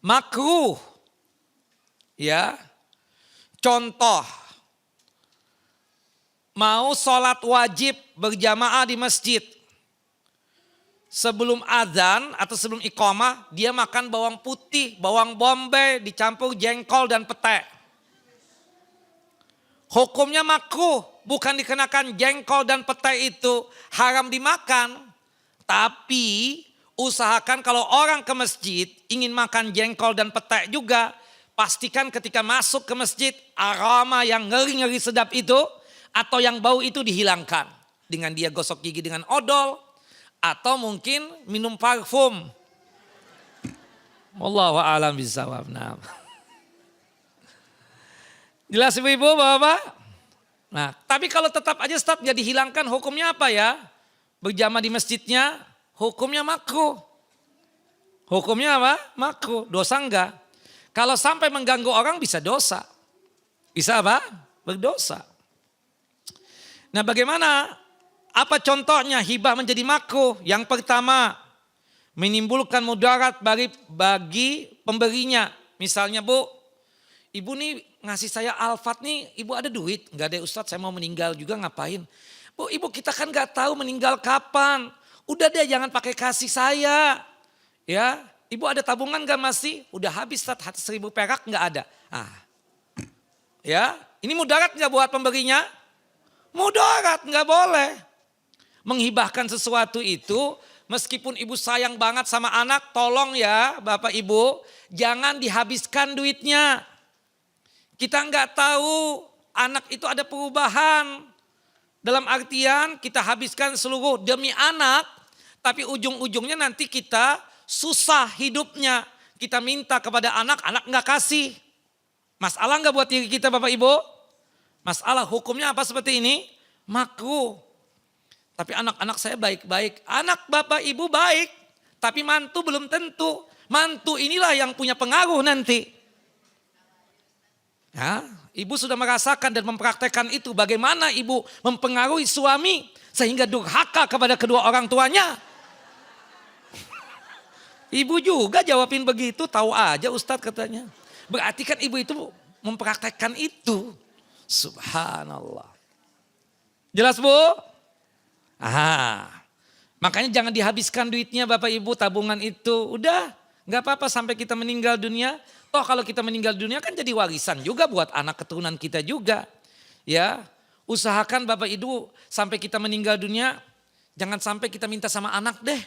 Makruh. Ya. Contoh. Mau sholat wajib berjamaah di masjid. Sebelum azan atau sebelum iqamah dia makan bawang putih, bawang bombay dicampur jengkol dan pete. Hukumnya makruh, bukan dikenakan jengkol dan pete itu haram dimakan. Tapi usahakan kalau orang ke masjid ingin makan jengkol dan pete juga. Pastikan ketika masuk ke masjid aroma yang ngeri-ngeri sedap itu atau yang bau itu dihilangkan. Dengan dia gosok gigi dengan odol atau mungkin minum parfum. Wallahu a'lam bishawab. Jelas ibu-ibu bapak-bapak? Nah tapi kalau tetap aja Ustaz nggak dihilangkan hukumnya apa ya? Berjamaah di masjidnya hukumnya makruh. Hukumnya apa? Makruh. Dosa enggak? Kalau sampai mengganggu orang bisa dosa. Bisa apa? Berdosa. Nah bagaimana? Apa contohnya hibah menjadi makruh? Yang pertama, menimbulkan mudarat bagi pemberinya. Misalnya Bu, Ibu nih ngasih saya Alphard nih, Ibu ada duit? Enggak ada Ustadz, saya mau meninggal juga ngapain? Bu, Ibu kita kan gak tahu meninggal kapan. Udah deh jangan pakai kasih saya. Ya, Ibu ada tabungan gak masih? Udah habis 100.000 perak gak ada. Ya, ini mudarat gak buat pemberinya? Mudarat gak boleh. Menghibahkan sesuatu itu meskipun ibu sayang banget sama anak, tolong ya Bapak Ibu jangan dihabiskan duitnya. Kita gak tahu anak itu ada perubahan. Dalam artian kita habiskan seluruh demi anak tapi ujung-ujungnya nanti kita susah hidupnya. Kita minta kepada anak, anak gak kasih. Masalah gak buat diri kita Bapak Ibu? Masalah hukumnya apa seperti ini? Makruh. Tapi anak-anak saya baik-baik. Anak Bapak Ibu baik. Tapi mantu belum tentu. Mantu inilah yang punya pengaruh nanti. Ya, ibu sudah merasakan dan mempraktekkan itu. Bagaimana ibu mempengaruhi suami. Sehingga durhaka kepada kedua orang tuanya. Ibu juga jawabin begitu. Tahu aja Ustadz katanya. Berarti kan ibu itu mempraktekkan itu. Subhanallah. Jelas Bu? Makanya jangan dihabiskan duitnya Bapak Ibu tabungan itu. Udah gak apa-apa sampai kita meninggal dunia. Toh kalau kita meninggal dunia kan jadi warisan juga buat anak keturunan kita juga. Ya, usahakan Bapak Ibu sampai kita meninggal dunia. Jangan sampai kita minta sama anak deh.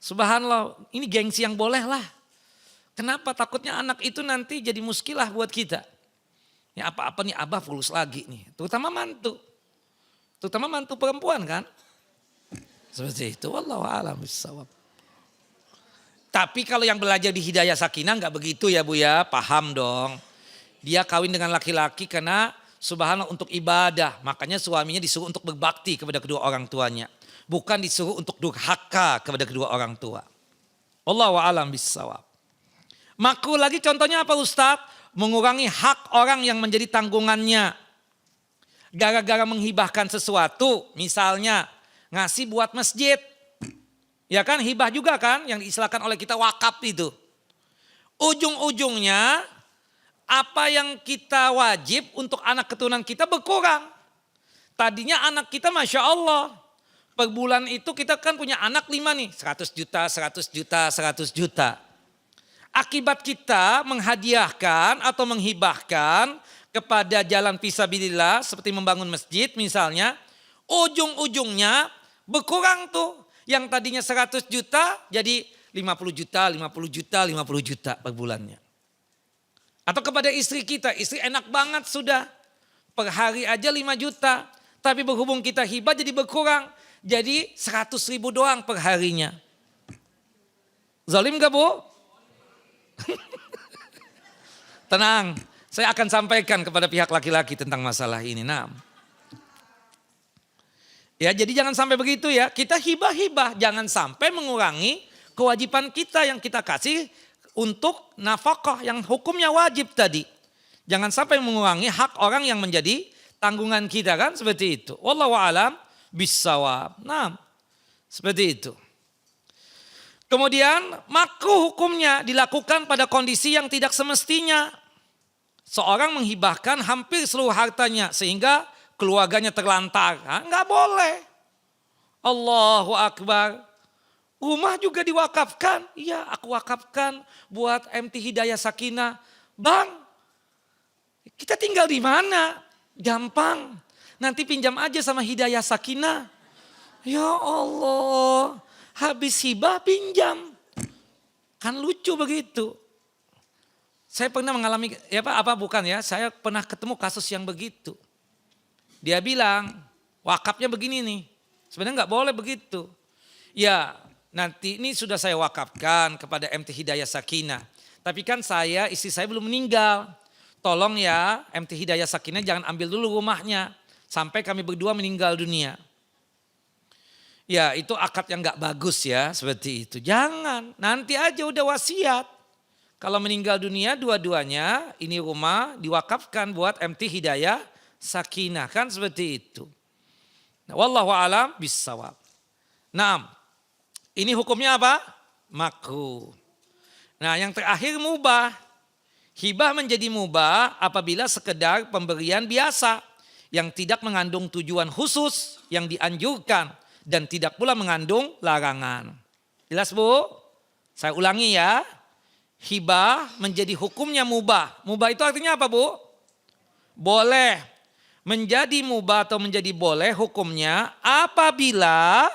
Subhanallah ini gengsi yang boleh lah. Kenapa? Takutnya anak itu nanti jadi muskilah buat kita. Ya apa-apa nih abah fulus lagi nih. Terutama mantu. Terutama mantu perempuan kan. Seperti itu. Wallahu a'lam bishawab. Tapi kalau yang belajar di Hidayah Sakinah enggak begitu ya Bu ya. Paham dong. Dia kawin dengan laki-laki karena subhanallah untuk ibadah. Makanya suaminya disuruh untuk berbakti kepada kedua orang tuanya. Bukan disuruh untuk durhaka kepada kedua orang tua. Wallahu a'lam bissawab. Makruh lagi contohnya apa Ustaz? Mengurangi hak orang yang menjadi tanggungannya. Gara-gara menghibahkan sesuatu, misalnya ngasih buat masjid. Ya kan, hibah juga kan yang diistilahkan oleh kita wakaf itu. Ujung-ujungnya apa yang kita wajib untuk anak keturunan kita berkurang. Tadinya anak kita Masya Allah. Per bulan itu kita kan punya anak 5 nih. 100 juta, 100 juta, 100 juta. Akibat kita menghadiahkan atau menghibahkan kepada jalan fisabilillah seperti membangun masjid misalnya. Ujung-ujungnya berkurang tuh. Yang tadinya 100 juta jadi 50 juta, 50 juta, 50 juta per bulannya. Atau kepada istri kita, istri enak banget sudah. Per hari aja 5 juta. Tapi berhubung kita hibah jadi berkurang. Jadi 100 ribu doang per harinya. Zalim gak Bu? Tenang, saya akan sampaikan kepada pihak laki-laki tentang masalah ini. Nah. Ya, jadi jangan sampai begitu ya. Kita hibah-hibah, jangan sampai mengurangi kewajiban kita yang kita kasih untuk nafkah yang hukumnya wajib tadi. Jangan sampai mengurangi hak orang yang menjadi tanggungan kita kan seperti itu. Wallahu a'lam bissawab. Nah, seperti itu. Kemudian makruh hukumnya dilakukan pada kondisi yang tidak semestinya. Seorang menghibahkan hampir seluruh hartanya sehingga keluarganya terlantar. Enggak boleh. Allahu Akbar. Rumah juga diwakafkan. Iya, aku wakafkan buat MT Hidayah Sakinah. Bang, kita tinggal di mana? Gampang. Nanti pinjam aja sama Hidayah Sakinah. Ya Allah, habis hibah pinjam. Kan lucu begitu. Saya pernah mengalami, saya pernah ketemu kasus yang begitu. Dia bilang, wakafnya begini nih. Sebenarnya nggak boleh begitu. Ya, nanti ini sudah saya wakafkan kepada MT Hidayah Sakinah. Tapi kan istri saya belum meninggal. Tolong ya MT Hidayah Sakinah jangan ambil dulu rumahnya. Sampai kami berdua meninggal dunia. Ya, itu akad yang nggak bagus ya, seperti itu. Jangan, nanti aja udah wasiat. Kalau meninggal dunia dua-duanya, ini rumah diwakafkan buat MT Hidayah Sakinah, kan seperti itu. Nah, wallahu a'lam bissawab. Nah, ini hukumnya apa? Makruh. Nah, yang terakhir mubah. Hibah menjadi mubah apabila sekedar pemberian biasa yang tidak mengandung tujuan khusus yang dianjurkan dan tidak pula mengandung larangan. Jelas Bu? Saya ulangi ya. Hibah menjadi hukumnya mubah. Mubah itu artinya apa Bu? Boleh. Menjadi mubah atau menjadi boleh hukumnya apabila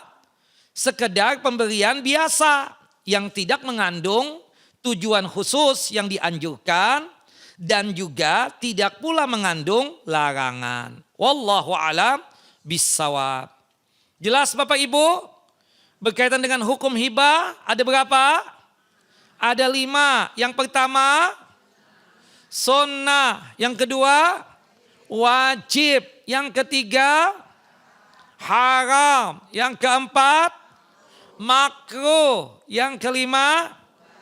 sekedar pemberian biasa yang tidak mengandung tujuan khusus yang dianjurkan dan juga tidak pula mengandung larangan. Wallahu a'lam bissawab. Jelas Bapak Ibu? Berkaitan dengan hukum hibah ada berapa? Ada 5. Yang pertama sunnah. Yang kedua wajib. Yang ketiga haram. Yang keempat makruh. Yang kelima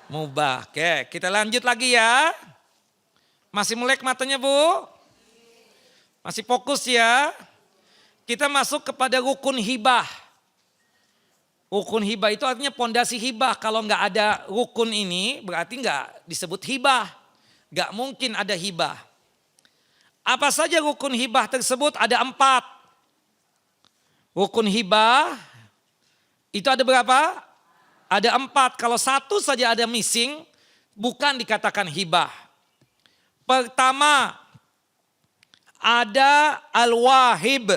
mubah. Oke, kita lanjut lagi ya. Masih melek matanya Bu? Masih fokus ya? Kita masuk kepada rukun hibah. Rukun hibah itu artinya pondasi hibah. Kalau nggak ada rukun ini berarti nggak disebut hibah. Nggak mungkin ada hibah. Apa saja rukun hibah tersebut? Ada 4. Rukun hibah itu ada berapa? Ada 4. Kalau 1 saja ada missing bukan dikatakan hibah. Pertama ada al-wahib.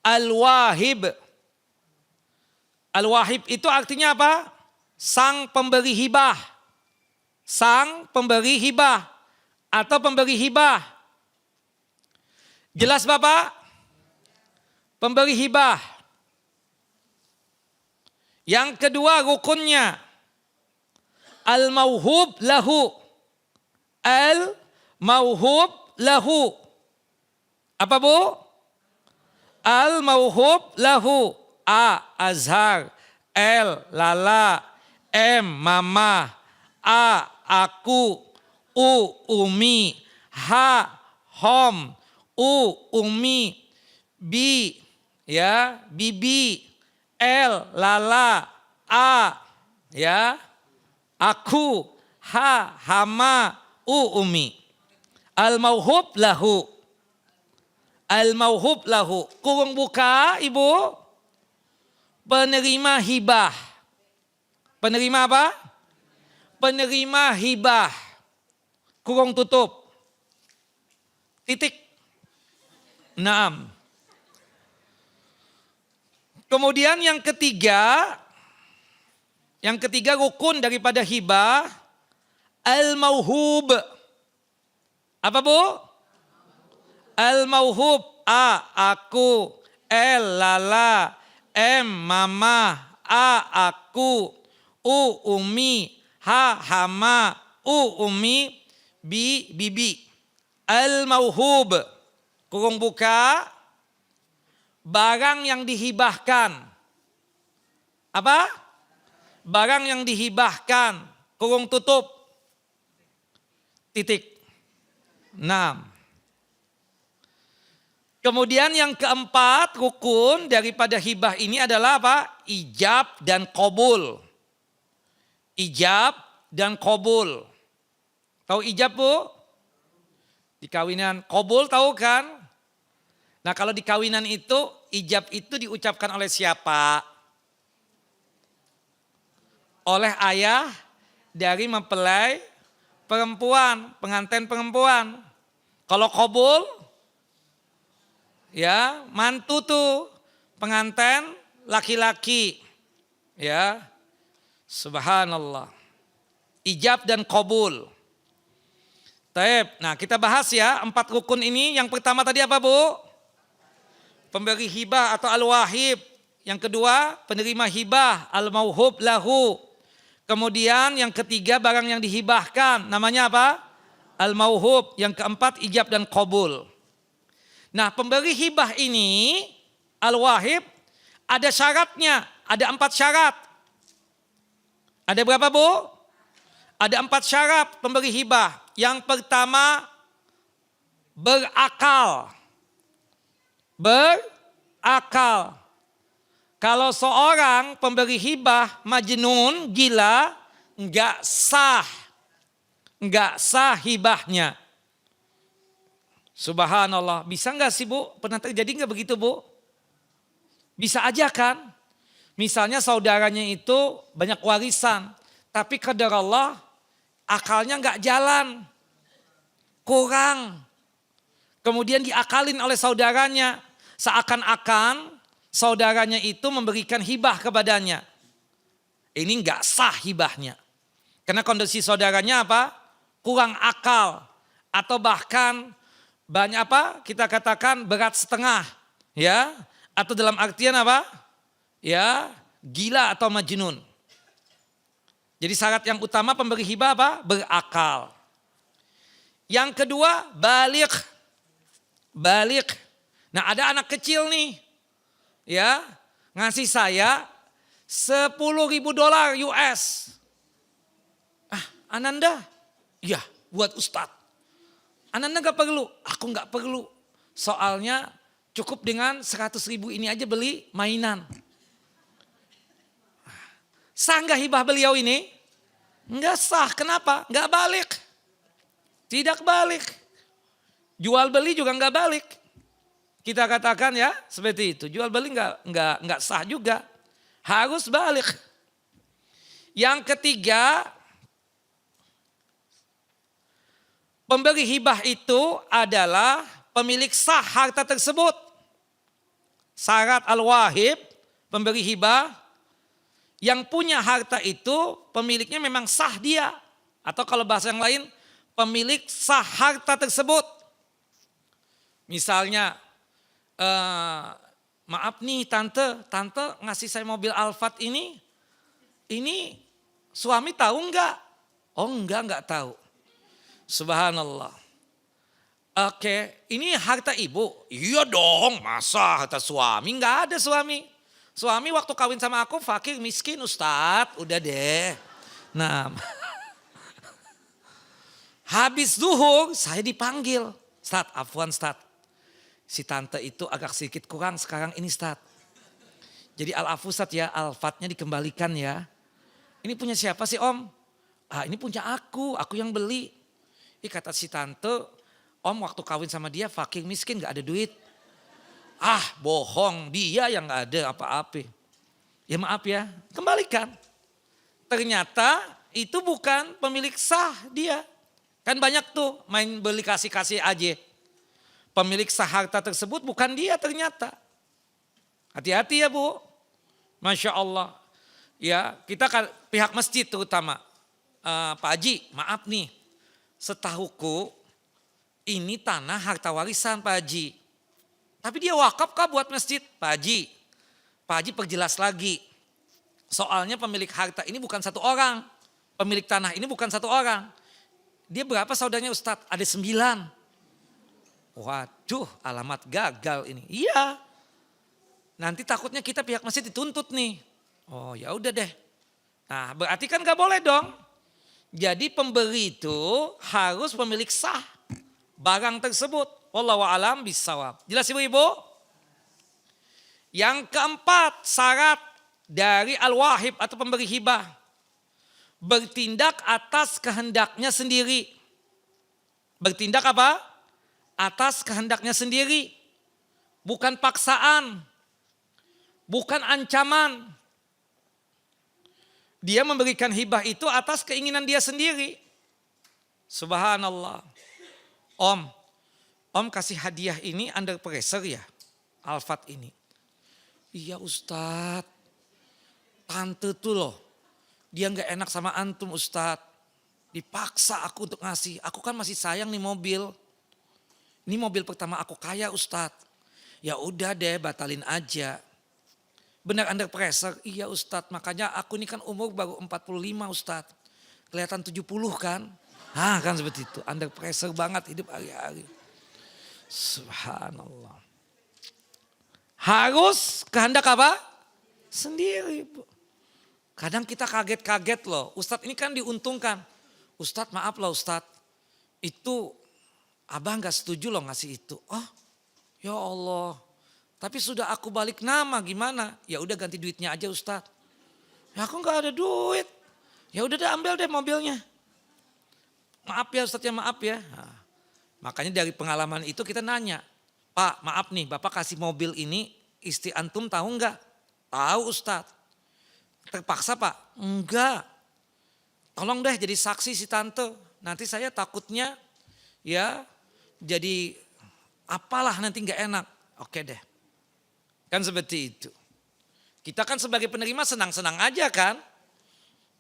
Al-wahib. Al-wahib itu artinya apa? Sang pemberi hibah. Sang pemberi hibah. Atau pemberi hibah. Jelas Bapak? Pemberi hibah. Yang kedua rukunnya. Al-mauhub lahu. Al-mauhub lahu. Apa Bu? Al-mauhub lahu. A. Azhar. L. Lala. M. Mama. A. Aku. U. Umi. H. Hom. U. Umi. B. Ya, bibi. L. Lala. A. Ya, aku. H. Hama. U. Umi. Al-mauhub lahu. Al-mauhub lahu. Kurung buka Ibu. Penerima hibah. Penerima apa? Penerima hibah. Kurung tutup. Titik. Naam. Kemudian yang ketiga rukun daripada hibah. Al-mauhub. Apa Bu? Al-mauhub. A. Aku. L. Lala. M. Mama. A. Aku. U. Umi. H. Hama. U. Umi. B. Bibi. Al-mauhub. Kurung buka. Barang yang dihibahkan. Apa? Barang yang dihibahkan. Kurung tutup. Titik. 6. Kemudian yang keempat rukun daripada hibah ini adalah apa? Ijab dan qabul. Ijab dan qabul. Tahu ijab Bu? Di kawinan. Qabul tahu kan? Nah kalau di kawinan itu ijab itu diucapkan oleh siapa? Oleh ayah dari mempelai perempuan, pengantin perempuan. Kalau qabul, ya mantu tuh pengantin laki-laki. Ya, subhanallah. Ijab dan qabul. Taib. Nah kita bahas ya 4 rukun ini. Yang pertama tadi apa Bu? Pemberi hibah atau al-wahib. Yang kedua penerima hibah, al-mauhub lahu. Kemudian yang ketiga barang yang dihibahkan, namanya apa? Al-mauhub. Yang keempat ijab dan qabul. Nah pemberi hibah ini, al-wahib, ada syaratnya. Ada 4 syarat. Ada berapa Bu? Ada 4 syarat pemberi hibah. Yang pertama, berakal. Berakal. Kalau seorang pemberi hibah majnun, gila, enggak sah. Enggak sah hibahnya. Subhanallah. Bisa enggak sih Bu? Pernah terjadi enggak begitu Bu? Bisa aja kan? Misalnya saudaranya itu banyak warisan. Tapi qadar Allah akalnya enggak jalan. Kurang. Kemudian diakalin oleh saudaranya. Seakan-akan saudaranya itu memberikan hibah kepadanya. Ini enggak sah hibahnya. Karena kondisi saudaranya apa? Kurang akal. Atau bahkan banyak apa? Kita katakan berat setengah. Ya. Atau dalam artian apa? Ya, gila atau majnun. Jadi syarat yang utama pemberi hibah apa? Berakal. Yang kedua, baligh. Baligh. Nah ada anak kecil nih. Ya, ngasih saya $10.000 US. Ananda? Iya, buat Ustadz. Ananda gak perlu? Aku gak perlu. Soalnya cukup dengan 100.000 ini aja beli mainan. Sah gak hibah beliau ini? Enggak sah, kenapa? Gak balik. Tidak balik. Jual beli juga gak balik. Kita katakan ya seperti itu. Jual beli enggak sah juga. Harus balik. Yang ketiga, pemberi hibah itu adalah pemilik sah harta tersebut. Syarat al-wahib, pemberi hibah, yang punya harta itu pemiliknya memang sah dia. Atau kalau bahasa yang lain, pemilik sah harta tersebut. Misalnya, maaf nih tante ngasih saya mobil Alphard ini suami tahu enggak? Oh enggak tahu. Subhanallah. Oke, ini harta ibu. Iya dong, masa harta suami? Nggak ada suami. Suami waktu kawin sama aku fakir miskin Ustadz, udah deh. Nah, habis zuhur saya dipanggil. Ustadz, afwan Ustadz. Si tante itu agak sedikit kurang sekarang ini Ustadz. Jadi al-afu Ustadz ya, al-fatnya dikembalikan ya. Ini punya siapa sih Om? Ah ini punya aku yang beli. Kata si tante, Om waktu kawin sama dia fakir miskin gak ada duit. Ah bohong, dia yang gak ada apa-apa. Ya maaf ya, kembalikan. Ternyata itu bukan pemilik sah dia. Kan banyak tuh main beli kasih-kasih aja. Pemilik sah harta tersebut bukan dia ternyata. Hati-hati ya Bu. Masya Allah. Ya kita kan pihak masjid terutama. Pak Haji maaf nih. Setahuku ini tanah harta warisan Pak Haji. Tapi dia wakaf kah buat masjid? Pak Haji. Pak Haji perjelas lagi. Soalnya pemilik harta ini bukan satu orang. Pemilik tanah ini bukan satu orang. Dia berapa saudaranya Ustadz? Ada 9. Waduh alamat gagal ini. Iya. Nanti takutnya kita pihak masjid dituntut nih. Oh ya udah deh. Nah berarti kan gak boleh dong. Jadi pemberi itu harus pemilik sah barang tersebut. Wallahu a'lam bishawab. Jelas ibu-ibu? Yang keempat syarat dari al-wahib atau pemberi hibah. Bertindak atas kehendaknya sendiri. Bertindak apa? Atas kehendaknya sendiri. Bukan paksaan. Bukan ancaman. Dia memberikan hibah itu atas keinginan dia sendiri. Subhanallah. Om kasih hadiah ini under pressure ya. Alfat ini. Iya Ustadz. Tante tuh loh. Dia gak enak sama antum Ustadz. Dipaksa aku untuk ngasih. Aku kan masih sayang nih mobil. Ini mobil pertama aku kaya Ustadz. Ya udah deh batalin aja. Benar under pressure? Iya Ustadz, makanya aku ini kan umur baru 45 Ustadz. Kelihatan 70 kan? Kan seperti itu, under pressure banget hidup hari-hari. Subhanallah. Harus kehendak apa? Sendiri. Kadang kita kaget-kaget loh, Ustadz ini kan diuntungkan. Ustadz maaf loh Ustadz, itu abang gak setuju loh ngasih itu. Oh ya Allah. Tapi sudah aku balik nama gimana? Ya udah ganti duitnya aja Ustadz. Ya aku nggak ada duit. Ya udah deh ambil deh mobilnya. Maaf ya Ustadz ya maaf ya. Nah, makanya dari pengalaman itu kita nanya. Pak maaf nih Bapak kasih mobil ini istri antum tahu nggak? Tahu Ustadz. Terpaksa Pak? Enggak. Tolong deh jadi saksi si tante. Nanti saya takutnya ya jadi apalah nanti nggak enak. Oke deh. Kan seperti itu. Kita kan sebagai penerima senang-senang aja kan.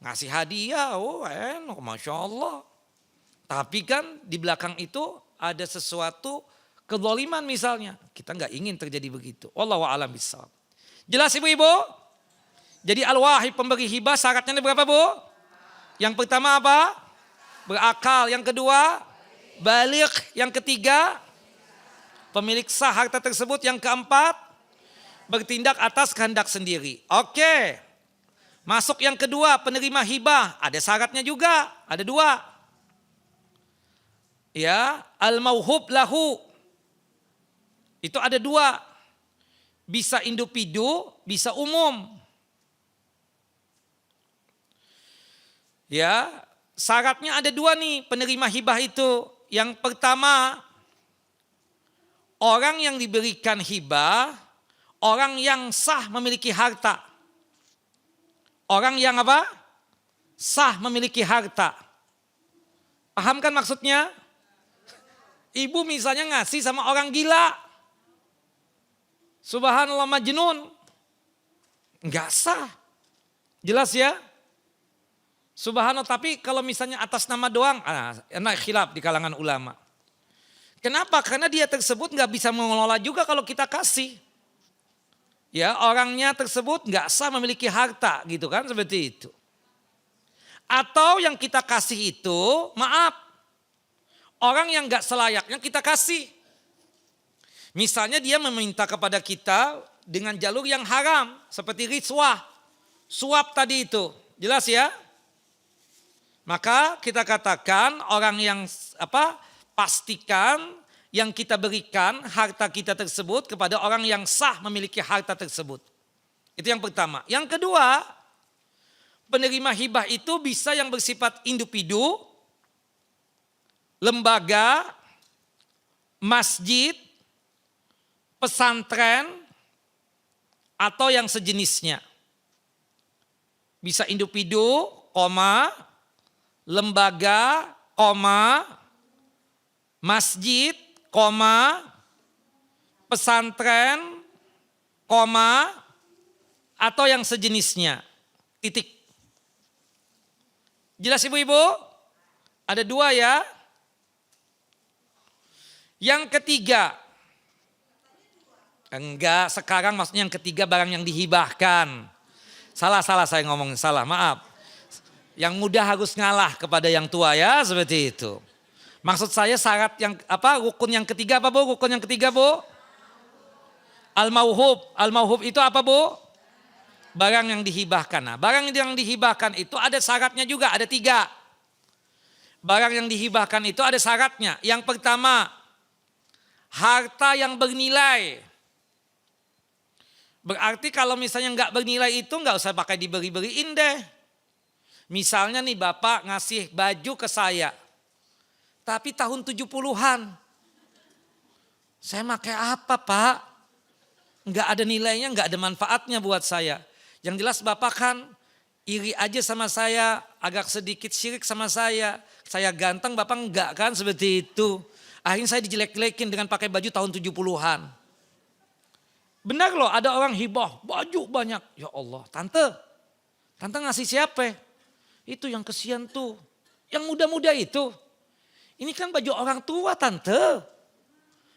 Ngasih hadiah, oh enak, Masya Allah. Tapi kan di belakang itu ada sesuatu kezaliman misalnya. Kita nggak ingin terjadi begitu. Wallahu a'lam bishawab. Jelas ibu-ibu? Jadi al-wahib pemberi hibah syaratnya berapa Bu? Yang pertama apa? Berakal. Yang kedua? Baligh. Yang ketiga? Pemilik sah harta tersebut. Yang keempat? Bertindak atas kehendak sendiri. Oke. Masuk yang kedua, penerima hibah. Ada syaratnya juga, ada 2. Ya, al-mauhub lahu. Itu ada 2. Bisa individu, bisa umum. Ya, syaratnya ada 2 nih penerima hibah itu. Yang pertama, orang yang diberikan hibah, orang yang sah memiliki harta. Orang yang apa? Sah memiliki harta. Paham kan maksudnya? Ibu misalnya ngasih sama orang gila. Subhanallah majnun. Enggak sah. Jelas ya? Subhanallah, tapi kalau misalnya atas nama doang, enak khilaf di kalangan ulama. Kenapa? Karena dia tersebut nggak bisa mengelola juga kalau kita kasih. Ya orangnya tersebut nggak sah memiliki harta gitu kan seperti itu. Atau yang kita kasih itu maaf. orang yang gak selayaknya kita kasih. Misalnya dia meminta kepada kita dengan jalur yang haram. Seperti riswah, suap tadi itu. Jelas ya? Maka kita katakan orang yang pastikan yang kita berikan harta kita tersebut kepada orang yang sah memiliki harta tersebut. Itu yang pertama. Yang kedua, penerima hibah itu bisa yang bersifat individu, lembaga, masjid, pesantren, atau yang sejenisnya. Bisa individu, lembaga, masjid, pesantren, atau yang sejenisnya. Titik. Jelas ibu-ibu? Ada dua ya. Yang ketiga. Enggak, sekarang maksudnya yang ketiga barang yang dihibahkan. Salah saya ngomong, salah, maaf. Yang muda harus ngalah kepada yang tua ya, seperti itu. Maksud saya syarat yang rukun yang ketiga apa Bu? Rukun yang ketiga Bu? Al-mauhub. Al-mauhub itu apa Bu? Barang yang dihibahkan. Nah, barang yang dihibahkan itu ada syaratnya juga, ada 3. Barang yang dihibahkan itu ada syaratnya. Yang pertama, harta yang bernilai. Berarti kalau misalnya nggak bernilai itu nggak usah pakai diberi-beriin deh. Misalnya nih Bapak ngasih baju ke saya. Tapi tahun 70-an. Saya pakai apa Pak? Nggak ada nilainya, nggak ada manfaatnya buat saya. Yang jelas Bapak kan iri aja sama saya, agak sedikit syirik sama saya. Saya ganteng, Bapak enggak kan seperti itu. Akhirnya saya dijelek-jelekin dengan pakai baju tahun 70-an. Benar loh, ada orang hibah, baju banyak. Ya Allah, tante ngasih siapa? Itu yang kesian tuh, yang muda-muda itu. Ini kan baju orang tua tante.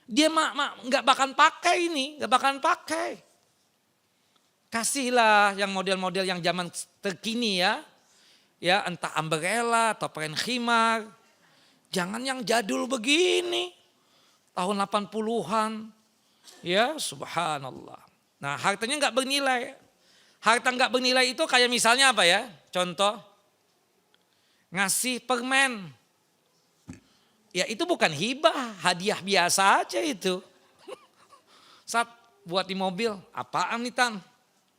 Dia nggak bakalan pakai ini, nggak bakalan pakai. Kasihlah yang model-model yang zaman terkini ya. Ya entah umbrella atau pakaian khimar. Jangan yang jadul begini. Tahun 80-an. Ya subhanallah. Nah hartanya nggak bernilai. Harta nggak bernilai itu kayak misalnya apa ya? Contoh. Ngasih permen. Ya itu bukan hibah. Hadiah biasa aja itu. Saat buat di mobil. Apaan nih Tan?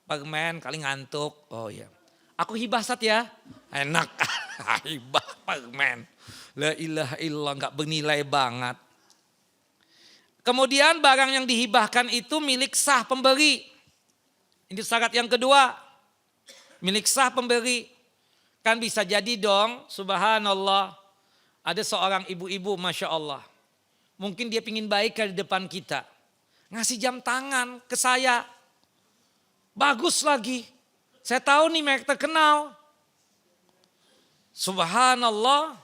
Permen kali ngantuk. Oh iya. Aku hibah Sat ya. Enak. Hibah permen. La ilaha illallah, nggak bernilai banget. Kemudian barang yang dihibahkan itu milik sah pemberi. Ini syarat yang kedua. Milik sah pemberi. Kan bisa jadi dong, subhanallah. Ada seorang ibu-ibu, Masya Allah. Mungkin dia pingin baik di depan kita. Ngasih jam tangan ke saya. Bagus lagi. Saya tahu nih merek terkenal. Subhanallah.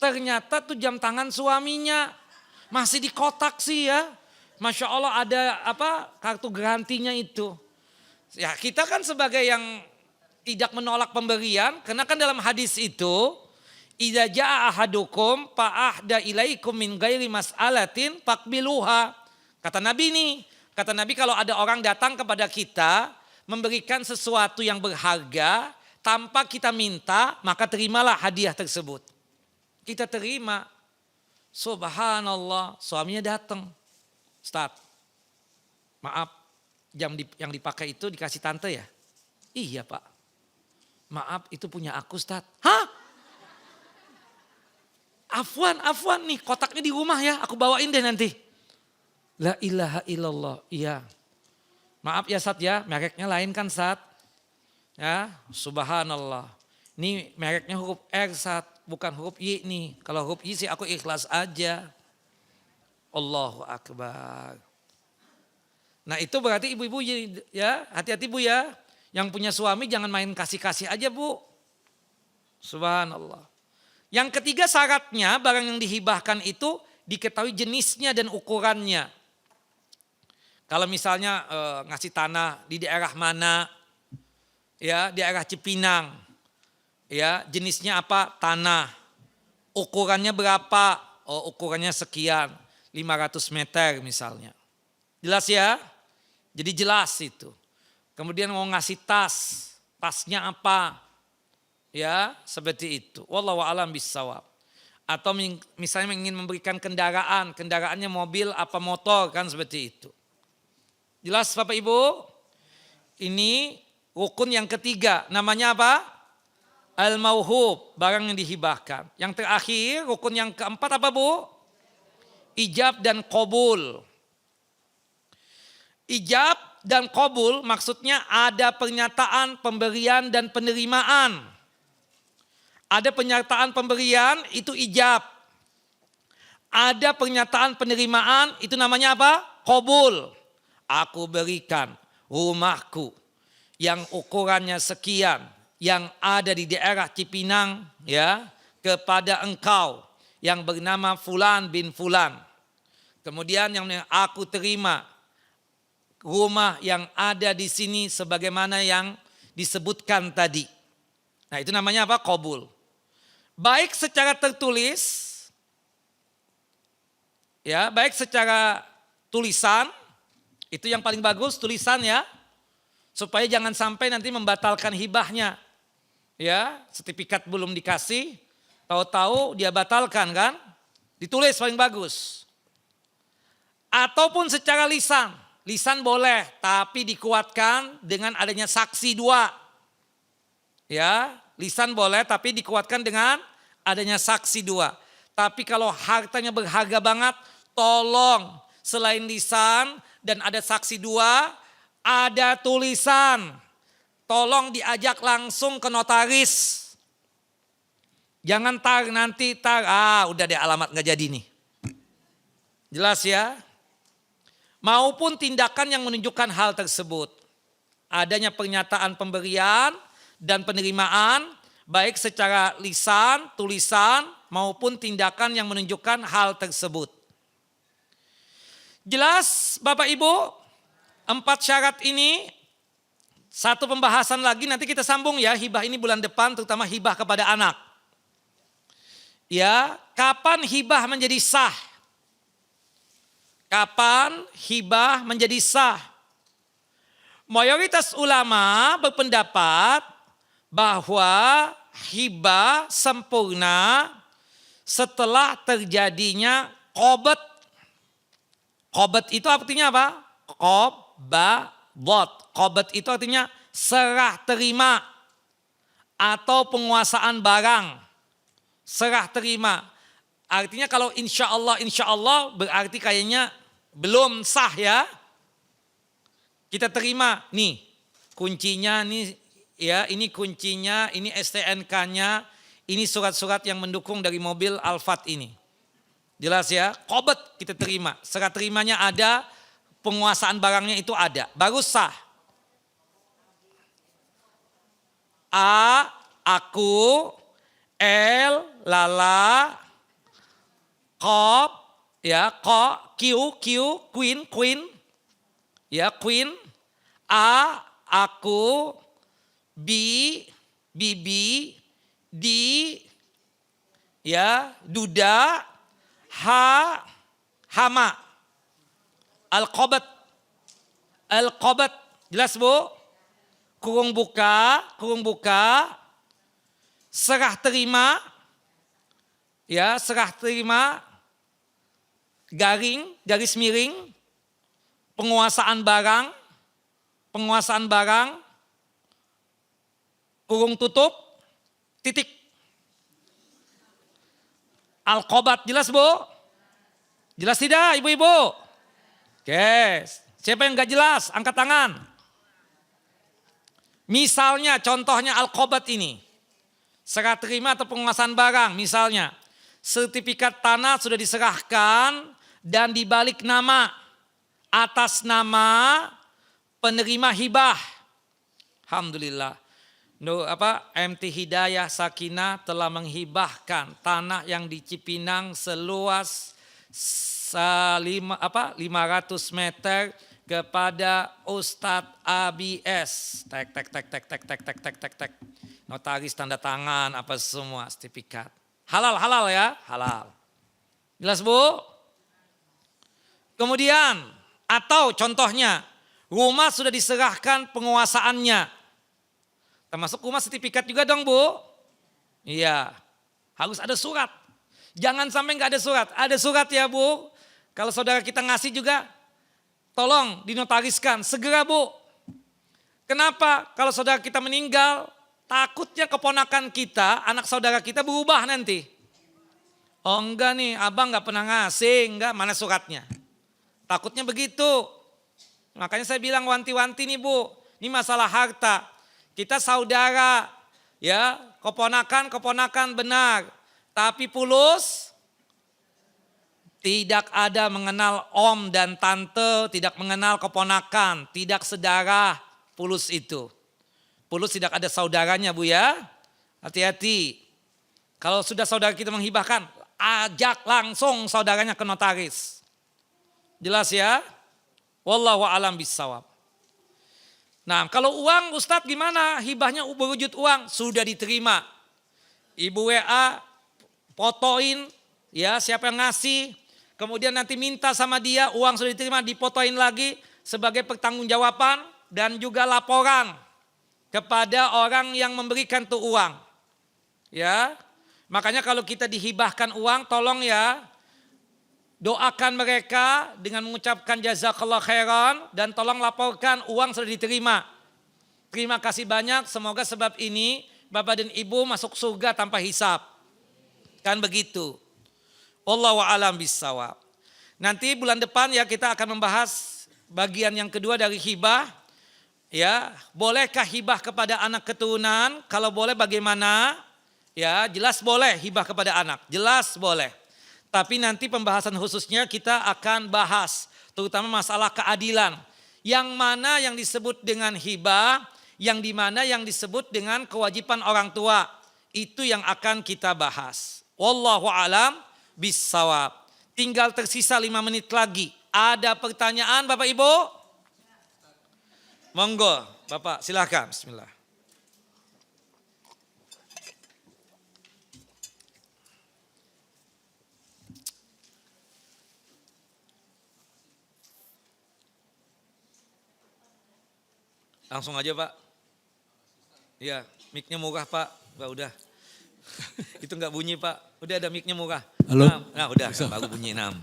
Ternyata tuh jam tangan suaminya. Masih di kotak sih ya. Masya Allah ada kartu garantinya itu. Ya kita kan sebagai yang tidak menolak pemberian. Karena kan dalam hadis itu. Idza jaa ahadukum fa'ahda ilaikum min ghairi mas'alatin faqbiluha. Kata Nabi nih. Kata Nabi kalau ada orang datang kepada kita. Memberikan sesuatu yang berharga. Tanpa kita minta maka terimalah hadiah tersebut. Kita terima. Subhanallah, suaminya datang. Ustaz, maaf, yang dipakai itu dikasih tante ya? Iya Pak. Maaf, itu punya aku Ustaz. Hah? Afwan nih, kotaknya di rumah ya, aku bawain deh nanti. La ilaha illallah, iya. Maaf ya Ustaz ya, mereknya lain kan Ustaz. Ya, subhanallah. Ini mereknya huruf R Ustaz. Bukan huruf Y nih. Kalau huruf Y sih aku ikhlas aja. Allahu Akbar. Nah itu berarti ibu-ibu ya hati-hati Bu ya. Yang punya suami jangan main kasih-kasih aja Bu. Subhanallah. Yang ketiga syaratnya barang yang dihibahkan itu diketahui jenisnya dan ukurannya. Kalau misalnya ngasih tanah di daerah mana. Ya daerah Cipinang. Ya, jenisnya apa? Tanah. Ukurannya berapa? Oh, ukurannya sekian, 500 meter misalnya. Jelas ya? Jadi jelas itu. Kemudian mau ngasih tas, tasnya apa? Ya, seperti itu. Wallahu a'lam bishawab. Atau misalnya ingin memberikan kendaraan, kendaraannya mobil apa motor, kan seperti itu. Jelas Bapak Ibu? Ini rukun yang ketiga, namanya apa? Al-mauhub, barang yang dihibahkan. Yang terakhir, rukun yang keempat apa Bu? Ijab dan qabul. Ijab dan qabul maksudnya ada pernyataan pemberian dan penerimaan. Ada pernyataan pemberian itu ijab. Ada pernyataan penerimaan itu namanya apa? Qabul. Aku berikan rumahku yang ukurannya sekian, yang ada di daerah Cipinang ya, kepada engkau yang bernama Fulan bin Fulan. Kemudian yang aku terima rumah yang ada di sini sebagaimana yang disebutkan tadi. Nah, itu namanya apa? Qabul. Baik secara tertulis, ya, baik secara tulisan, itu yang paling bagus tulisan ya, supaya jangan sampai nanti membatalkan hibahnya. Ya, sertifikat belum dikasih, tahu-tahu dia batalkan kan? Ditulis paling bagus. Ataupun secara lisan. Lisan boleh, tapi dikuatkan dengan adanya saksi dua. Ya, lisan boleh tapi dikuatkan dengan adanya saksi dua. Tapi kalau hartanya berharga banget, tolong selain lisan dan ada saksi dua, ada tulisan. Tolong diajak langsung ke notaris. Jangan nanti udah deh alamat gak jadi nih. Jelas ya? Maupun tindakan yang menunjukkan hal tersebut. Adanya pernyataan pemberian dan penerimaan baik secara lisan, tulisan maupun tindakan yang menunjukkan hal tersebut. Jelas Bapak Ibu, 4 syarat ini, satu pembahasan lagi nanti kita sambung ya, hibah ini bulan depan terutama hibah kepada anak. Ya, kapan hibah menjadi sah? Kapan hibah menjadi sah? Mayoritas ulama berpendapat bahwa hibah sempurna setelah terjadinya qobat. Qobat itu artinya apa? Qobat itu artinya serah terima atau penguasaan barang. Serah terima. Artinya kalau insya Allah berarti kayaknya belum sah ya. Kita terima nih kuncinya nih ya, ini kuncinya, ini STNK-nya, ini surat-surat yang mendukung dari mobil Alphard ini. Jelas ya, qobat kita terima. Serah terimanya ada, penguasaan barangnya itu ada, baru sah. A, aku, L, lala, Qab, ya, Q, queen, ya, queen, A, aku, B, bibi, D, ya, duda, H, hama, al-qobat, jelas Bu? Kurung buka, serah terima, ya, serah terima, garis miring, penguasaan barang, kurung tutup, titik. Al-qobat, jelas Bu? Jelas tidak ibu-ibu? Oke, siapa yang gak jelas? Angkat tangan. Misalnya contohnya al-qobat ini. Serah terima atau penguasaan barang misalnya. Sertifikat tanah sudah diserahkan dan dibalik nama. Atas nama penerima hibah. Alhamdulillah. MT Hidayah Sakinah telah menghibahkan tanah yang di Cipinang seluas 500 meter kepada Ustadz ABS. Tek. Notaris tanda tangan apa semua sertifikat. Halal ya, halal. Jelas Bu? Kemudian, atau contohnya, rumah sudah diserahkan penguasaannya. Termasuk rumah sertifikat juga dong Bu? Iya, harus ada surat. Jangan sampai nggak ada surat. Ada surat ya Bu. Kalau saudara kita ngasih juga, tolong dinotariskan. Segera Bu. Kenapa? Kalau saudara kita meninggal, takutnya keponakan kita, anak saudara kita berubah nanti. Oh enggak nih, abang nggak pernah ngasih, enggak, mana suratnya? Takutnya begitu. Makanya saya bilang wanti-wanti nih Bu, ini masalah harta. Kita saudara, ya keponakan benar. Tapi fulus, tidak ada mengenal om dan tante, tidak mengenal keponakan, tidak sedarah fulus itu. Fulus tidak ada saudaranya Bu ya, hati-hati. Kalau sudah saudara kita menghibahkan, ajak langsung saudaranya ke notaris. Jelas ya? Wallahu a'lam bissawab. Nah, kalau uang Ustadz gimana? Hibahnya berwujud uang, sudah diterima. Ibu WA fotoin ya siapa yang ngasih. Kemudian nanti minta sama dia, uang sudah diterima, difotoin lagi sebagai pertanggungjawaban dan juga laporan kepada orang yang memberikan tuh uang. Ya. Makanya kalau kita dihibahkan uang, tolong ya doakan mereka dengan mengucapkan jazakallah khairan dan tolong laporkan uang sudah diterima. Terima kasih banyak, semoga sebab ini Bapak dan Ibu masuk surga tanpa hisab. Kan begitu. Wallahu a'lam bissawab. Nanti bulan depan ya kita akan membahas bagian yang kedua dari hibah. Ya, bolehkah hibah kepada anak keturunan? Kalau boleh bagaimana? Ya, jelas boleh hibah kepada anak, jelas boleh. Tapi nanti pembahasan khususnya kita akan bahas, terutama masalah keadilan. Yang mana yang disebut dengan hibah, yang dimana yang disebut dengan kewajiban orang tua. Itu yang akan kita bahas. Wallahu a'lam bissawab. Tinggal tersisa 5 menit lagi. Ada pertanyaan Bapak Ibu? Monggo Bapak silakan, bismillah. Langsung aja Pak. Iya, mic-nya murah Pak. Udah. Itu enggak bunyi Pak. Udah ada mic-nya murah. Halo. Nah udah, baru bunyi 6.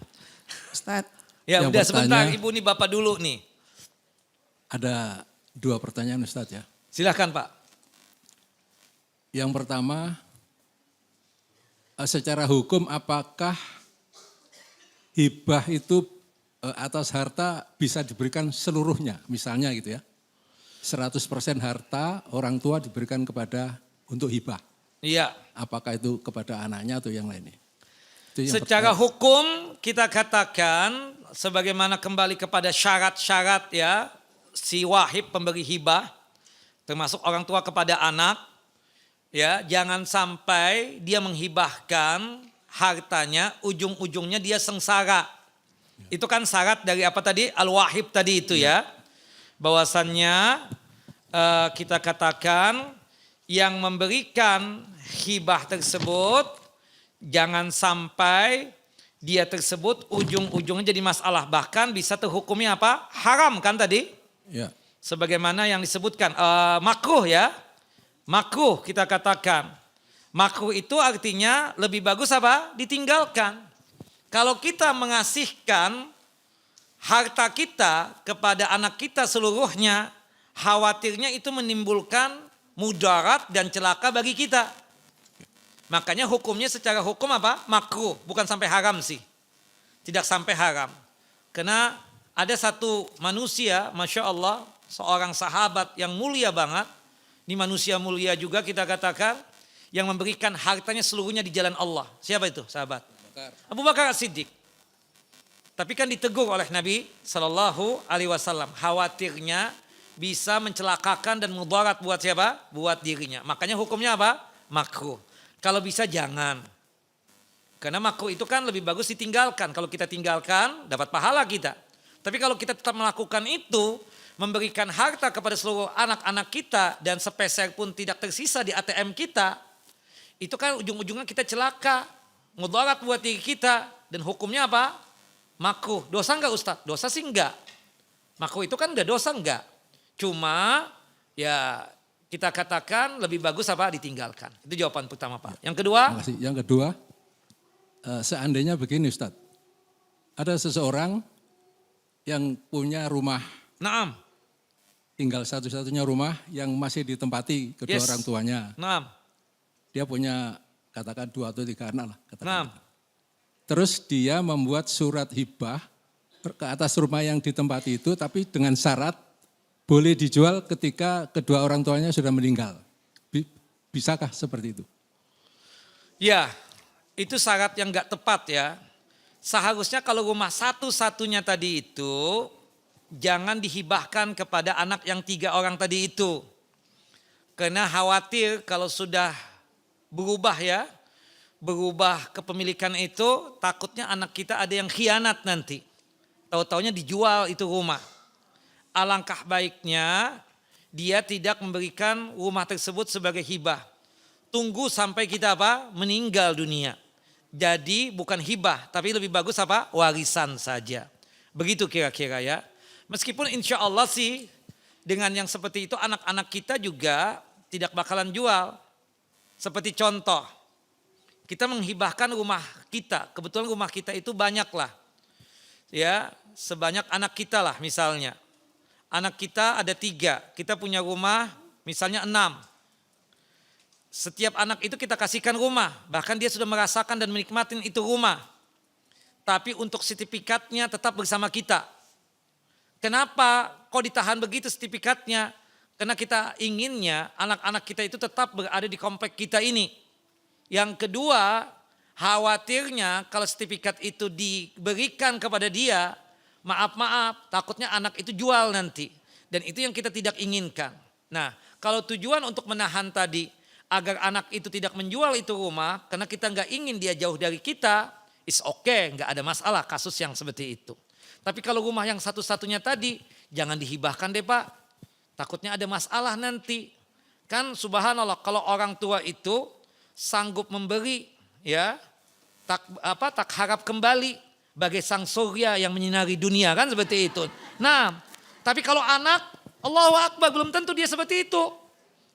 Ustaz. Ya udah sebentar, Ibu nih Bapak dulu nih. Ada 2 pertanyaan Ustaz ya. Silakan Pak. Yang pertama, secara hukum apakah hibah itu atas harta bisa diberikan seluruhnya misalnya gitu ya. 100% harta orang tua diberikan untuk hibah. Iya. Apakah itu kepada anaknya atau yang lainnya? Secara hukum kita katakan sebagaimana kembali kepada syarat-syarat ya si wahib pemberi hibah termasuk orang tua kepada anak ya, jangan sampai dia menghibahkan hartanya ujung-ujungnya dia sengsara. Itu kan syarat dari apa tadi? Al-wahib tadi itu ya. Bahwasannya kita katakan yang memberikan hibah tersebut jangan sampai dia tersebut ujung-ujungnya jadi masalah. Bahkan bisa terhukumnya apa? Haram kan tadi? Ya. Sebagaimana yang disebutkan makruh ya. Makruh kita katakan. Makruh itu artinya lebih bagus apa? Ditinggalkan. Kalau kita mengasihkan harta kita kepada anak kita seluruhnya, khawatirnya itu menimbulkan mudarat dan celaka bagi kita. Makanya hukumnya secara hukum apa? Makruh, bukan sampai haram sih. Tidak sampai haram. Karena ada satu manusia, Masya Allah, seorang sahabat yang mulia banget. Ini manusia mulia juga kita katakan, yang memberikan hartanya seluruhnya di jalan Allah. Siapa itu sahabat? Abu Bakar As-Siddiq. Tapi kan ditegur oleh Nabi SAW. Khawatirnya bisa mencelakakan dan mudarat buat siapa? Buat dirinya. Makanya hukumnya apa? Makruh. Kalau bisa jangan. Karena makruh itu kan lebih bagus ditinggalkan. Kalau kita tinggalkan dapat pahala kita. Tapi kalau kita tetap melakukan itu, memberikan harta kepada seluruh anak-anak kita dan sepeser pun tidak tersisa di ATM kita, itu kan ujung-ujungnya kita celaka. Mudarat buat diri kita. Dan hukumnya apa? Makruh. Dosa enggak Ustaz? Dosa sih enggak. Makruh itu kan enggak dosa enggak. Cuma ya kita katakan lebih bagus apa? Ditinggalkan. Itu jawaban pertama Pak. Yang kedua? Terima kasih. Yang kedua, seandainya begini Ustadz. Ada seseorang yang punya rumah. Naam. Tinggal satu-satunya rumah yang masih ditempati kedua orang tuanya. Naam. Dia punya katakan 2 atau 3 anak lah. Naam. Terus dia membuat surat hibah ke atas rumah yang ditempati itu, tapi dengan syarat boleh dijual ketika kedua orang tuanya sudah meninggal. Bisakah seperti itu? Ya, itu syarat yang enggak tepat ya. Seharusnya kalau rumah satu-satunya tadi itu jangan dihibahkan kepada anak yang 3 orang tadi itu. Karena khawatir kalau sudah berubah ya, berubah kepemilikan itu takutnya anak kita ada yang khianat nanti. Tahu-taunya dijual itu rumah. Alangkah baiknya dia tidak memberikan rumah tersebut sebagai hibah. Tunggu sampai kita apa? Meninggal dunia. Jadi bukan hibah, tapi lebih bagus apa? Warisan saja. Begitu kira-kira ya. Meskipun insya Allah sih dengan yang seperti itu anak-anak kita juga tidak bakalan jual. Seperti contoh, kita menghibahkan rumah kita. Kebetulan rumah kita itu banyak lah. Ya, sebanyak anak kita lah misalnya. Anak kita ada 3, kita punya rumah misalnya 6. Setiap anak itu kita kasihkan rumah, bahkan dia sudah merasakan dan menikmati itu rumah. Tapi untuk sertifikatnya tetap bersama kita. Kenapa kok ditahan begitu sertifikatnya? Karena kita inginnya anak-anak kita itu tetap berada di komplek kita ini. Yang kedua, khawatirnya kalau sertifikat itu diberikan kepada dia, maaf-maaf, takutnya anak itu jual nanti. Dan itu yang kita tidak inginkan. Nah, kalau tujuan untuk menahan tadi, agar anak itu tidak menjual itu rumah, karena kita nggak ingin dia jauh dari kita, is okay, nggak ada masalah kasus yang seperti itu. Tapi kalau rumah yang satu-satunya tadi, jangan dihibahkan deh Pak. Takutnya ada masalah nanti. Kan subhanallah kalau orang tua itu sanggup memberi, ya tak harap kembali bagai sang surya yang menyinari dunia kan seperti itu. Nah, tapi kalau anak, Allahu Akbar, belum tentu dia seperti itu.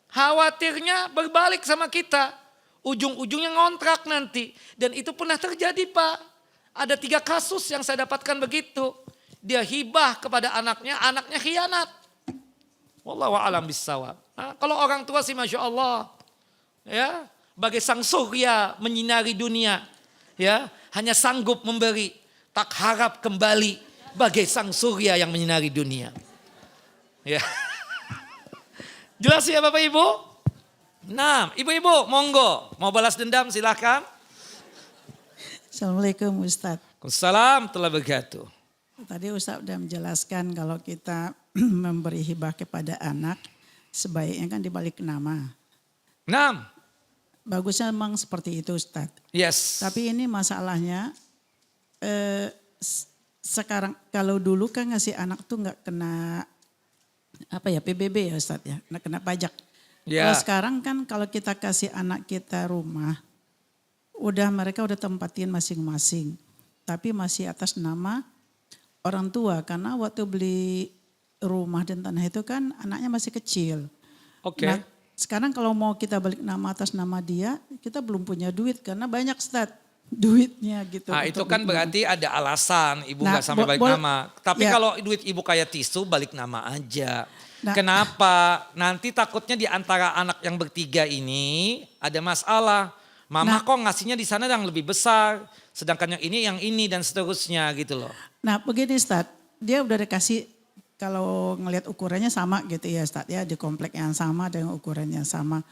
Khawatirnya berbalik sama kita. Ujung-ujungnya ngontrak nanti. Dan itu pernah terjadi Pak. Ada 3 kasus yang saya dapatkan begitu. Dia hibah kepada anaknya khianat. Wallahu a'lam bissawab. Nah, kalau orang tua sih Masya Allah. Ya, bagai sang surya menyinari dunia. Ya, hanya sanggup memberi. Tak harap kembali bagai sang surya yang menyinari dunia. Ya. Jelas ya Bapak Ibu? Nah, Ibu-ibu monggo. Mau balas dendam silahkan. Assalamualaikum Ustadz. Assalamualaikum warahmatullahi wabarakatuh. Tadi Ustadz sudah menjelaskan kalau kita memberi hibah kepada anak, sebaiknya kan dibalik nama. Nah. Bagusnya memang seperti itu Ustadz. Yes. Tapi ini masalahnya sekarang kalau dulu kan ngasih anak tuh nggak kena PBB ya Ustadz ya, nggak kena pajak. Ya. Kalau sekarang kan kalau kita kasih anak kita rumah, mereka udah tempatin masing-masing. Tapi masih atas nama orang tua karena waktu beli rumah dan tanah itu kan anaknya masih kecil. Oke. Nah, sekarang kalau mau kita balik nama atas nama dia, kita belum punya duit karena banyak Ustadz duitnya gitu. Nah itu kan berarti ada alasan ibu Nah, gak sampai balik nama. Tapi ya. kalau duit ibu kayak tisu balik nama aja. Nah, kenapa? Nanti takutnya di antara anak yang bertiga ini ada masalah. Mama kok ngasihnya di sana yang lebih besar. Sedangkan yang ini dan seterusnya gitu loh. Nah begini Ustadz, dia udah dikasih kalau ngelihat ukurannya sama gitu ya Ustadz ya. Di komplek yang sama dengan ukurannya sama.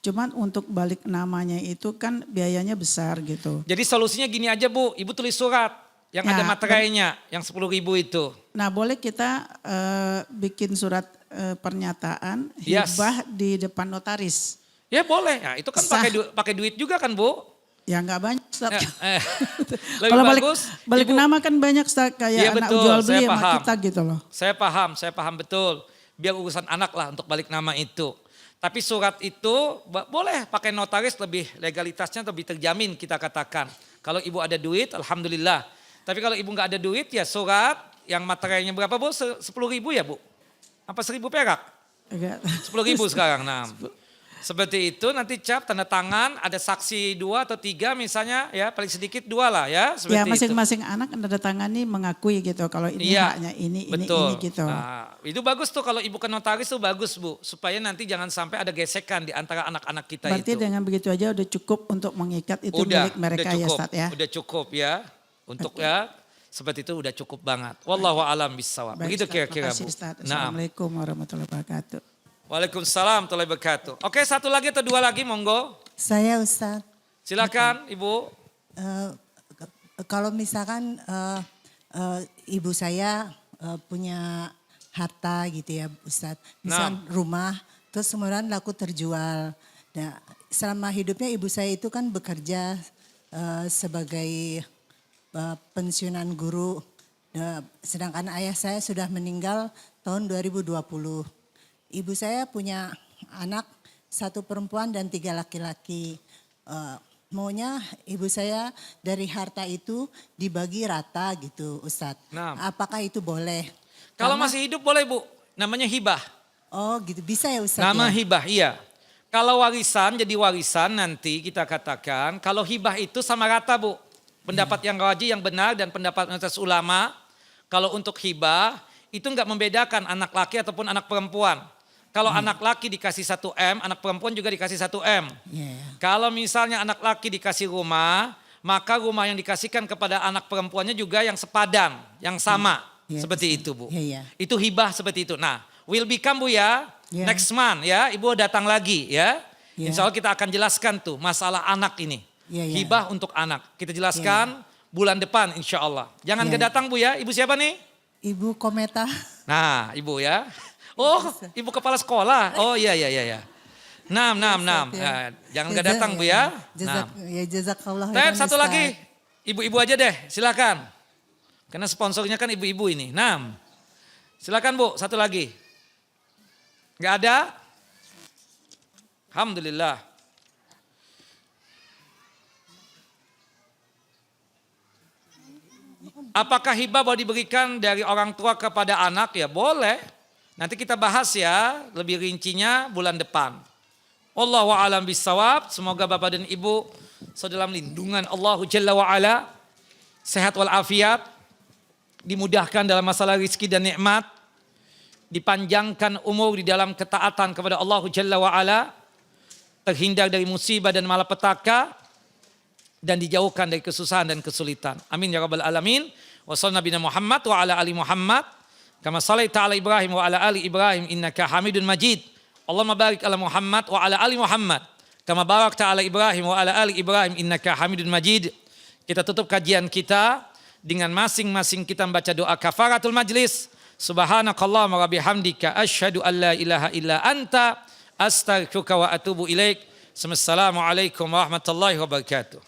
Cuman untuk balik namanya itu kan biayanya besar gitu. Jadi solusinya gini aja Bu, ibu tulis surat yang ada materainya yang 10.000 itu. Nah boleh kita bikin surat pernyataan hibah di depan notaris. Ya boleh, nah, itu kan pakai duit juga kan Bu. Ya nggak banyak Ustadz. Lebih kalau bagus. balik nama kan banyak Ustadz kayak Ya, anak betul, jual beli saya sama kita gitu loh. Saya paham betul. Biar urusan anak lah untuk balik nama itu. Tapi surat itu boleh pakai notaris, lebih legalitasnya lebih terjamin kita katakan. Kalau ibu ada duit, alhamdulillah. Tapi kalau ibu nggak ada duit ya surat yang materialnya berapa Bu? 10.000 ya Bu? Apa 1.000 perak? 10.000 sekarang. Nah, seperti itu nanti cap tanda tangan, ada saksi 2 atau 3 misalnya ya, paling sedikit 2 lah ya. Seperti Ya masing-masing anak tanda tangani mengakui gitu kalau ini haknya ini gitu. Nah, itu bagus tuh kalau ibu ke notaris tuh bagus Bu, supaya nanti jangan sampai ada gesekan di antara anak-anak kita. Berarti itu. dengan begitu aja udah cukup untuk mengikat itu milik mereka ya Ustaz ya. Udah cukup ya. Untuk ya seperti itu udah cukup banget. Wallahu a'lam bishawab. Begitu kira-kira Bu. Nah. Assalamualaikum warahmatullahi wabarakatuh. Waalaikumsalam warahmatullahi wabarakatuh. Oke, 1 lagi atau 2 lagi monggo. Saya Ustaz. Silakan Ibu. Kalau misalkan ibu saya punya harta gitu ya Ustaz. Misal rumah, terus kemudian laku terjual. Nah, selama hidupnya ibu saya itu kan bekerja sebagai pensiunan guru. Sedangkan ayah saya sudah meninggal tahun 2020. Ibu saya punya anak 1 perempuan dan 3 laki-laki. Maunya ibu saya dari harta itu dibagi rata gitu Ustadz. Nah. Apakah itu boleh? Kalau masih hidup boleh Bu, namanya hibah. Oh gitu, bisa ya Ustadz? Nama ya? hibah, iya. Kalau warisan jadi warisan nanti kita katakan, kalau hibah itu sama rata Bu. Pendapat yang rajih yang benar dan pendapat mayoritas ulama, kalau untuk hibah itu enggak membedakan anak laki ataupun anak perempuan. Kalau anak laki dikasih 1 M, anak perempuan juga dikasih 1 M. Kalau misalnya anak laki dikasih rumah, maka rumah yang dikasihkan kepada anak perempuannya juga yang sepadan, yang sama. Seperti itu Bu. Itu hibah seperti itu. Nah, will become Bu ya, next month ya, Ibu datang lagi ya. Insya Allah kita akan jelaskan tuh masalah anak ini. Hibah untuk anak. Kita jelaskan bulan depan insya Allah. Jangan kedatang Bu ya, Ibu siapa nih? Ibu Kometa. Nah, Ibu ya. Oh, Ibu kepala sekolah. Oh iya. Nah, jangan gak datang Bu ya. Jazakallah. Tep, 1 lagi. Ibu-ibu aja deh, silakan. Karena sponsornya kan ibu-ibu ini. Nah, silakan Bu, 1 lagi. Gak ada? Alhamdulillah. Apakah hibah boleh diberikan dari orang tua kepada anak? Ya boleh. Nanti kita bahas ya lebih rincinya bulan depan. Wallahu a'lam bishawab. Semoga Bapak dan Ibu dalam lindungan Allah Jalla wa Ala, sehat walafiat, dimudahkan dalam masalah rezeki dan nikmat, dipanjangkan umur di dalam ketaatan kepada Allah Jalla wa Ala, terhindar dari musibah dan malapetaka, dan dijauhkan dari kesusahan dan kesulitan. Amin ya rabbal alamin. Wa sallallahu nabiyana Muhammad wa ala ali Muhammad kama shallaita ala Ibrahim wa ala ali Ibrahim innaka Hamidun Majid. Allahumma barik ala Muhammad wa ala ali Muhammad kama barakta ala Ibrahim wa ala ali Ibrahim innaka Hamidun Majid. Kita tutup kajian kita dengan masing-masing kita membaca doa kafaratul majlis. Subhanakallahumma wa bihamdika asyhadu an la ilaha illa anta astaghfiruka wa atubu ilaik. Assalamualaikum warahmatullahi wabarakatuh.